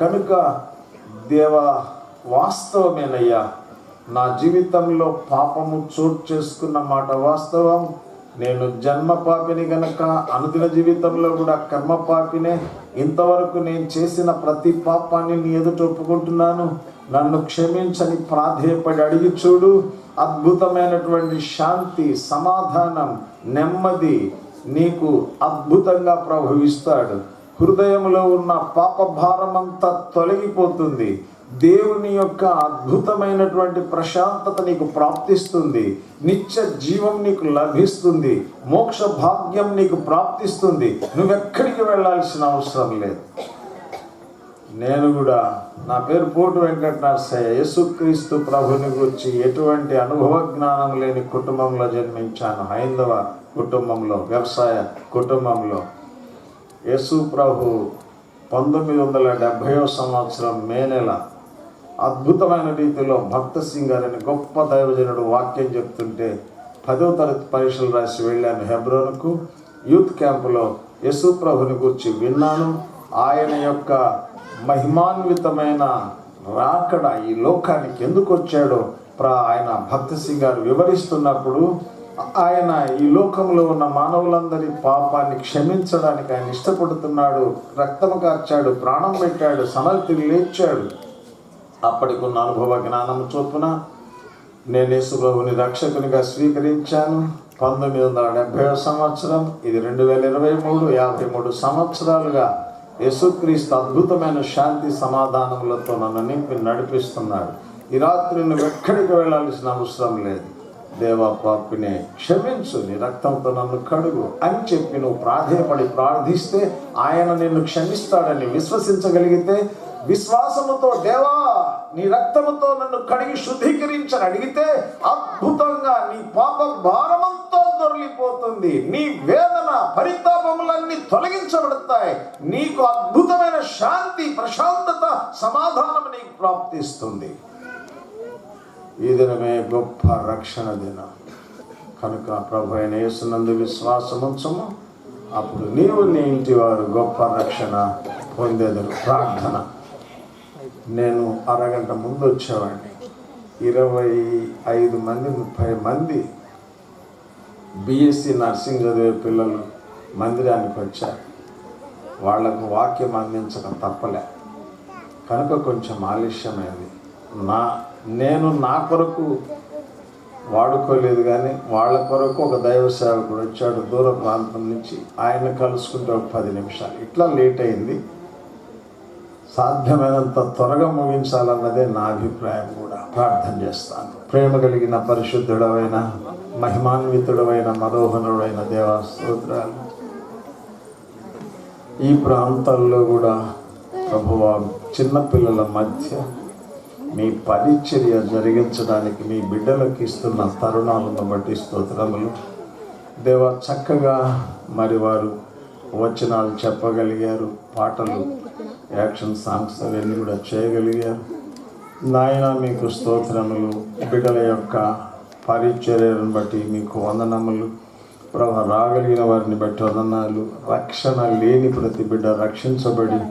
కనుక దేవా, వాస్తవమేనయ్యా, నా జీవితంలో పాపము చోటు చేసుకున్న మాట వాస్తవం. నేను జన్మ పాపిని గనక అనుదిన జీవితంలో కూడా కర్మ పాపినే. ఇంతవరకు నేను చేసిన ప్రతి పాపాన్ని నీ ఎదుట ఒప్పుకుంటున్నాను, నన్ను క్షమించని ప్రాధేయపడి అడిగి చూడు. అద్భుతమైనటువంటి శాంతి, సమాధానం, నెమ్మది నీకు అద్భుతంగా ప్రభవిస్తాడు. హృదయంలో ఉన్న పాప భారమంతా తొలగిపోతుంది. దేవుని యొక్క అద్భుతమైనటువంటి ప్రశాంతత నీకు ప్రాప్తిస్తుంది. నిత్య జీవం నీకు లభిస్తుంది. మోక్ష భాగ్యం నీకు ప్రాప్తిస్తుంది. నువ్వెక్కడికి వెళ్ళాల్సిన అవసరం లేదు. నేను కూడా, నా పేరు పోటు వెంకట నరసయ్య, యేసుక్రీస్తు ప్రభుని గురించి ఎటువంటి అనుభవ జ్ఞానం లేని కుటుంబంలో జన్మించాను. హైందవ కుటుంబంలో, వ్యవసాయ కుటుంబంలో. యేసు ప్రభు 1970వ సంవత్సరం మే నెల అద్భుతమైన రీతిలో భక్త సింగ్ గారని గొప్ప దైవజనుడు వాక్యం చెప్తుంటే 10వ తరగతి పరీక్షలు రాసి వెళ్ళాను హెబ్రోనుకు. యూత్ క్యాంపులో యేసు ప్రభుని గురించి విన్నాను. ఆయన యొక్క మహిమాన్వితమైన రాకడ ఈ లోకానికి ఎందుకు వచ్చాడో ఆయన భక్త సింగ్ గారు వివరిస్తున్నప్పుడు, ఆయన ఈ లోకంలో ఉన్న మానవులందరి పాపాన్ని క్షమించడానికి ఆయన ఇష్టపడుతున్నాడు. రక్తము కార్చాడు, ప్రాణం పెట్టాడు, సమాధి లేచాడు. అప్పటికున్న అనుభవ జ్ఞానం చొప్పున నేను యేసు ప్రభుని రక్షకునిగా స్వీకరించాను. 1970వ సంవత్సరం, ఇది 2023, 53 సంవత్సరాలుగా యేసుక్రీస్తు అద్భుతమైన శాంతి సమాధానములతో నన్ను నింపి నడిపిస్తున్నాడు. ఈ రాత్రి నువ్వు ఎక్కడికి వెళ్ళాల్సిన అవసరం లేదు. దేవా పాపినే క్షమించు, నీ రక్తంతో నన్ను కడుగు అని చెప్పి నువ్వు ప్రాధేయపడి ప్రార్థిస్తే ఆయన నిన్ను క్షమిస్తాడని విశ్వసించగలిగితే, విశ్వాసముతో దేవా నీ రక్తముతో నన్ను కడిగి శుద్ధీకరించని అడిగితే అద్భుతంగా నీ పాప భారమంతా దొరికిపోతుంది. నీ వేదన, పరితాపములన్నీ తొలగించబడతాయి. నీకు అద్భుతమైన శాంతి, ప్రశాంతత, సమాధానం నీకు ప్రాప్తిస్తుంది. ఈ దినమే గొప్ప రక్షణ దినం కనుక ప్రభు అయిన యేసునందు విశ్వాసముంచము. అప్పుడు నీవు నీ ఇంటి వారు గొప్ప రక్షణ పొందేదరు. ప్రార్థన. నేను అరగంట ముందు వచ్చేవాడిని. 25 మంది 30 మంది BSc నర్సింగ్ చదివే పిల్లలు మందిరానికి వచ్చారు. వాళ్లకు వాక్యం అందించడం తప్పలే కనుక కొంచెం ఆలస్యమైంది. నేను నా కొరకు వాడుకోలేదు, కానీ వాళ్ళ కొరకు ఒక దైవ సేవకుడు వచ్చాడు దూర ప్రాంతం నుంచి. ఆయన కలుసుకుంటే ఒక 10 నిమిషాలు ఇట్లా లేట్ అయింది. సాధ్యమైనంత త్వరగా ముగించాలన్నదే నా అభిప్రాయం. కూడా ప్రార్థన చేస్తాను. ప్రేమ కలిగిన పరిశుద్ధుడవైన మహిమాన్వితుడవైన మనోహరుడైన దేవా స్తోత్రాలు. ఈ ప్రాంతాల్లో కూడా ప్రభువా చిన్నపిల్లల మధ్య మీ పరిచర్య జరిగించడానికి మీ బిడ్డలకు ఇస్తున్న తరుణాలను బట్టి స్తోత్రములు. దేవా చక్కగా మరి వారు వచనాలు చెప్పగలిగారు, పాటలు, యాక్షన్ సాంగ్స్ అవన్నీ కూడా చేయగలిగారు. నాయన మీకు స్తోత్రములు. బిడ్డల యొక్క పరిచర్యను బట్టి మీకు వందనములు. ప్రభు రాగలిగిన వారిని బట్టి వందనాలు. రక్షణ లేని ప్రతి బిడ్డ రక్షించబడి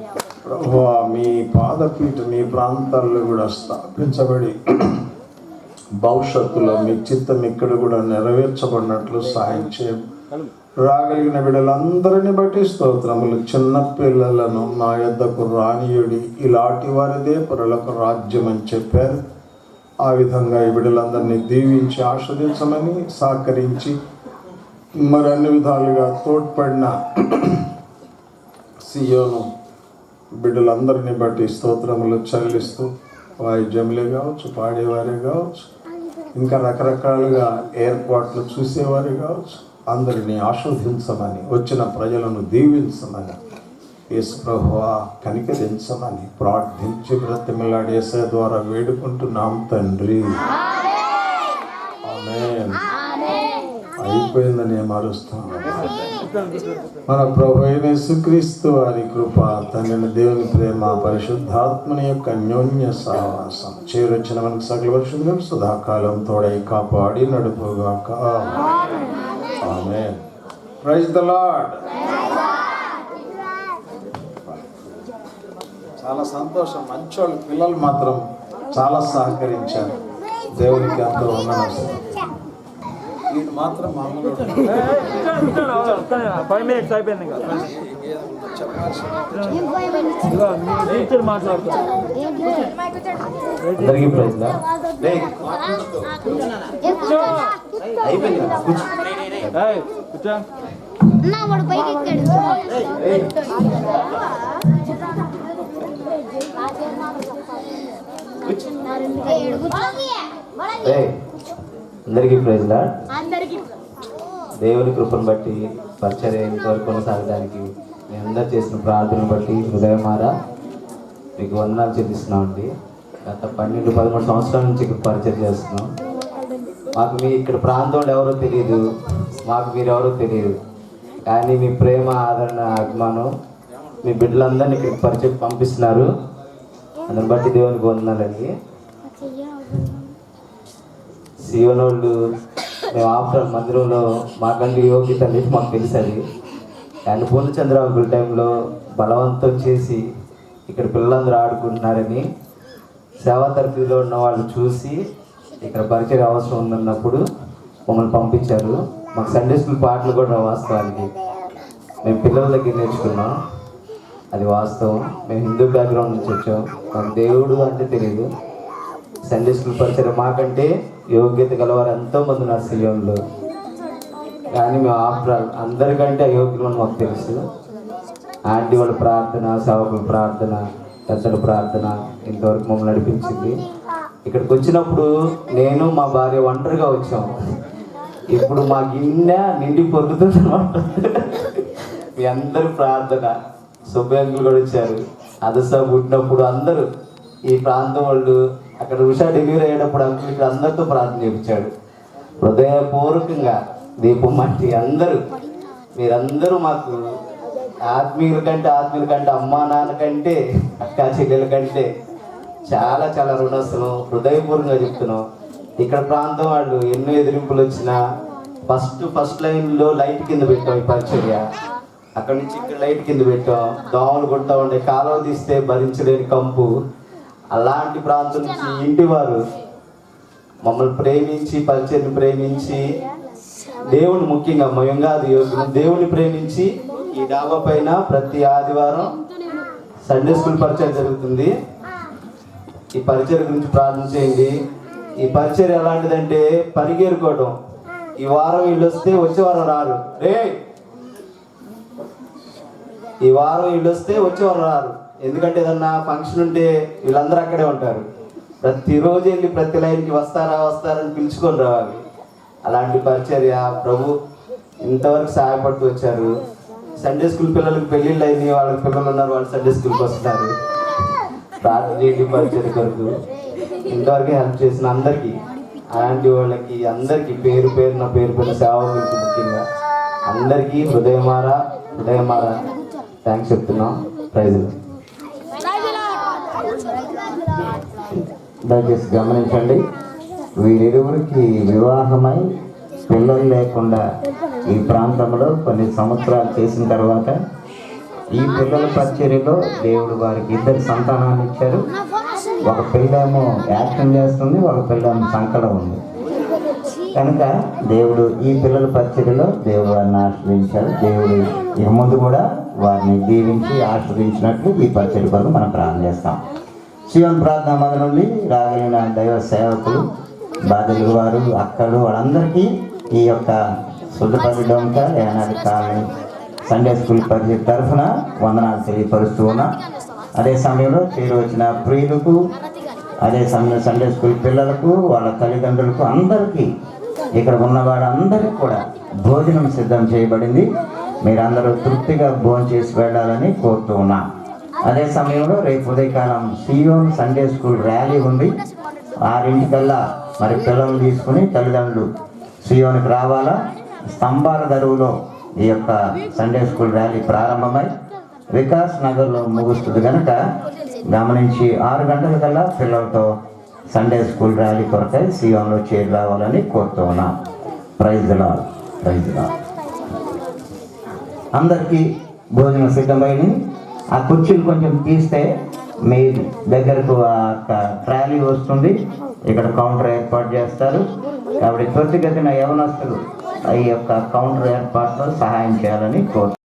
ప్రభు మీ పాదపీఠ మీ ప్రాంతాల్లో కూడా స్థాపించబడి భవిష్యత్తులో మీ చిత్తం ఇక్కడ కూడా నెరవేర్చబడినట్లు సహాయం చేయండి. రాగలిగిన బిడ్డలందరినీ బట్టి స్తోత్రములు. చిన్న పిల్లలను నా యొద్దకు రానియుడి, ఇలాంటి వారిదే పరులకు రాజ్యం అని చెప్పారు. ఆ విధంగా ఈ బిడ్డలందరినీ దీవించి ఆస్వాదించమని సహకరించి మరి అన్ని విధాలుగా తోడ్పడిన సియోను బిడ్డలందరినీ బట్టి స్తోత్రములు చెల్లిస్తూ, వాయిద్యములే కావచ్చు, పాడేవారే కావచ్చు, ఇంకా రకరకాలుగా ఏర్పాట్లు చూసేవారే కావచ్చు, అందరినీ ఆస్వాదించమని, వచ్చిన ప్రజలను దీవించమని, యేసు ప్రభువా కనికరించమని ప్రార్థించి బ్రతిమలాడి యేసయ్య ద్వారా వేడుకుంటున్నాం తండ్రి. ఆమేన్. అయిపోయిందని మారుస్తాం. మన ప్రభు అయిన యేసుక్రీస్తు వారి కృప, తండ్రి దేవుని ప్రేమ, పరిశుద్ధాత్మని యొక్క అన్యోన్య సహవాసం చేరొచ్చిన మనకు సకల పరిశుద్ధులు సదాకాలం తోడై కాపాడి నడుపుగాక. ఆమేన్. Praise the Lord. చాలా సంతోషం. మంచోళ్ళు పిల్లలు మాత్రం చాలా సహకరించారు. దేవునికి ఎంతో వందనాలు. వీడు మాత్రం మామూలు 5 minutes అయిపోయింది ఇంకా. అందరికీ ప్రైజ్ అయిపోయింది కదా, కూర్చో. కూర్చో. నా వాడు పైకి ఎక్కాడు. అందరికీ ప్రైజ్ లార్డ్. అందరికీ దేవుని కృపను బట్టి పరిచర్య ఇంతవరకు కొనసాగడానికి మీ అందరు చేసిన ప్రార్థనను బట్టి హృదయమారా మీకు వందనాలు చెల్లిస్తున్నామండి. గత 12-13 సంవత్సరాల నుంచి ఇక్కడ పరిచయం చేస్తున్నాం. మాకు మీ ఇక్కడ ప్రాంతంలో ఎవరో తెలియదు, మాకు మీరెవరో తెలియదు, కానీ మీ ప్రేమ, ఆదరణ, అభిమానం మీ బిడ్డలందరినీ ఇక్కడికి పరిచయం పంపిస్తున్నారు. అందుని బట్టి దేవునికి వందనాలండి. సీవనోళ్ళు మేము ఆఫ్టర్ మందిరంలో మాకంటే యోగ్యత అనేది మాకు తెలుసది. కానీ పూర్ణచంద్ర అంకుల్ టైంలో బలవంతం చేసి ఇక్కడ పిల్లలందరూ ఆడుకుంటున్నారని సేవా తరగతిలో ఉన్న వాళ్ళు చూసి ఇక్కడ పరిచయం అవసరం ఉందన్నప్పుడు మమ్మల్ని పంపించారు. మాకు సండే స్కూల్ పాటలు కూడా వాస్తవానికి మేము పిల్లల దగ్గర నేర్చుకున్నాం, అది వాస్తవం. మేము హిందూ బ్యాక్గ్రౌండ్ నుంచి వచ్చాం, మాకు దేవుడు అంటే తెలియదు. సండే స్కూల్ పరిచయం మాకంటే యోగ్యత గలవారు ఎంతోమంది ఉన్నారు సిలియోన్లో, కానీ మేము ఆఫ్టర్ ఆల్ అందరికంటే అయోగ్యులు అని మాకు తెలుసు. ఆంటీ వాళ్ళ ప్రార్థన, సేవకుల ప్రార్థన, పెద్దల ప్రార్థన ఇంతవరకు మమ్మల్ని నడిపించింది. ఇక్కడికి వచ్చినప్పుడు నేను మా భార్య ఒంటరిగా వచ్చాం. ఇప్పుడు మా గిన్నె నిండి పొరుగుతుంది అన్నమాట. మీ అందరూ ప్రార్థన, సుబ్బయ్యలు కూడా వచ్చారు. అదసా పుట్టినప్పుడు అందరూ ఈ ప్రాంతం వాళ్ళు, అక్కడ ఉషా డెలివరీ అయ్యేటప్పుడు అంకుల్ ఇక్కడ అందరితో ప్రార్థన చేయించాడు. హృదయపూర్వకంగా దీపం మట్టి అందరూ మీరందరూ మాకు ఆత్మీయుల కంటే అమ్మా నాన్న కంటే అక్కా చెల్లెల కంటే చాలా చాలా రుణస్తులం. హృదయపూర్వకంగా చెప్తున్నాం. ఇక్కడ ప్రాంతం వాళ్ళు ఎన్నో ఎదిరింపులు వచ్చినా ఫస్ట్ లైన్లో లైట్ కింద పెట్టాం ఈ పరిచర్య. అక్కడి నుంచి ఇక్కడ లైట్ కింద పెట్టాం. దోమలు కొడతా ఉండే, కాలువ తీస్తే భరించలేని కంపు. అలాంటి ప్రాంతం నుంచి ఇంటి వారు మమ్మల్ని ప్రేమించి, పరిచర్ని ప్రేమించి, దేవుని ముఖ్యంగా మయంగా అది దేవుని ప్రేమించి ఈ డాబా పైన ప్రతి ఆదివారం సండే స్కూల్ పరిచయం జరుగుతుంది. ఈ పరిచయం గురించి ప్రార్థన చేయండి. ఈ పరిచయం ఎలాంటిదంటే పరిగెరుకోవడం. ఈ వారం వీళ్ళు వస్తే వచ్చే వారం రారు, ఈ వారం వీళ్ళు వస్తే వచ్చే వారం రారు. ఎందుకంటే ఏదన్నా ఫంక్షన్ ఉంటే వీళ్ళందరూ అక్కడే ఉంటారు. ప్రతిరోజు వెళ్ళి ప్రతి లైన్కి వస్తారని పిలుచుకొని రావాలి. అలాంటి పరిచర్య ప్రభు ఇంతవరకు సహాయపడుతూ వచ్చారు. సండే స్కూల్ పిల్లలకి పెళ్ళిళ్ళు అయింది, వాళ్ళకి పిల్లలు ఉన్నారు, వాళ్ళు సండే స్కూల్కి వస్తున్నారు. ప్రార్థన చేయండి పరిచర్య కొరకు. ఇంతవరకు హెల్ప్ చేసిన అందరికీ, అలాంటి వాళ్ళకి అందరికీ పేరు పేరున సేవకులకి ముఖ్యంగా అందరికీ హృదయమారా థ్యాంక్స్ చెప్తున్నాం. ప్రైజ్. దయచేసి గమనించండి, వీరిరువురికి వివాహమై పిల్లలు లేకుండా ఈ ప్రాంతంలో కొన్ని సంవత్సరాలు చేసిన తర్వాత ఈ పిల్లల పరిచర్యలో దేవుడు వారికి 2 సంతానాలు ఇచ్చారు. ఒక పిల్లేమో యాక్షన్ చేస్తుంది, ఒక పిల్లేమో సంకలో ఉంది. కనుక దేవుడు ఈ పిల్లల పరిచర్యలో దేవుడు వారిని ఆశ్రయించాడు. దేవుడు ఇక ముందు కూడా వారిని దీవించి ఆశ్రయించినట్లు ఈ పరిచర్య కొరకు మనం ప్రార్థన చేస్తాం. శివన్ ప్రార్థన మొదలు నుండి రాగలిగిన దైవ సేవకులు, బాధ్యులు వారు, అక్కలు, వాళ్ళందరికీ ఈ యొక్క సుద్దపల్లి డొంక ఏనాడు కాలనీ సండే స్కూల్ పరిచయ తరఫున వందనాలు తెలియపరుస్తూ ఉన్నా. అదే సమయంలో చేరు వచ్చిన ప్రియులకు, అదే సమయంలో సండే స్కూల్ పిల్లలకు, వాళ్ళ తల్లిదండ్రులకు, అందరికీ ఇక్కడ ఉన్న వాళ్ళందరికీ కూడా భోజనం సిద్ధం చేయబడింది. మీరందరూ తృప్తిగా భోజనం చేసి వెళ్ళాలని కోరుతూ ఉన్నాం. అదే సమయంలో రేపు ఉదయకాలం సియోన్ సండే స్కూల్ ర్యాలీ ఉంది. 6 మరి పిల్లలు తీసుకుని తల్లిదండ్రులు సియోన్కి రావాలా. స్తంభాల దరువులో ఈ యొక్క సండే స్కూల్ ర్యాలీ ప్రారంభమై వికాస్ నగర్లో ముగుస్తుంది కనుక గమనించి 6 గంటలకల్లా పిల్లలతో సండే స్కూల్ ర్యాలీ కొరకై సియోన్లో చేరి రావాలని కోరుతూ ఉన్నాం. Praise the Lord. అందరికీ భోజనం సిద్ధమైంది. ఆ కుర్చీలు కొంచెం తీస్తే మీ దగ్గరకు ఆ ట్రాలీ వస్తుంది, ఇక్కడ కౌంటర్ ఏర్పాటు చేస్తారు. కాబట్టి త్వరితగతిన యవనస్తులు ఈ యొక్క కౌంటర్ ఏర్పాటులో సహాయం చేయాలని కోరుతున్నాను.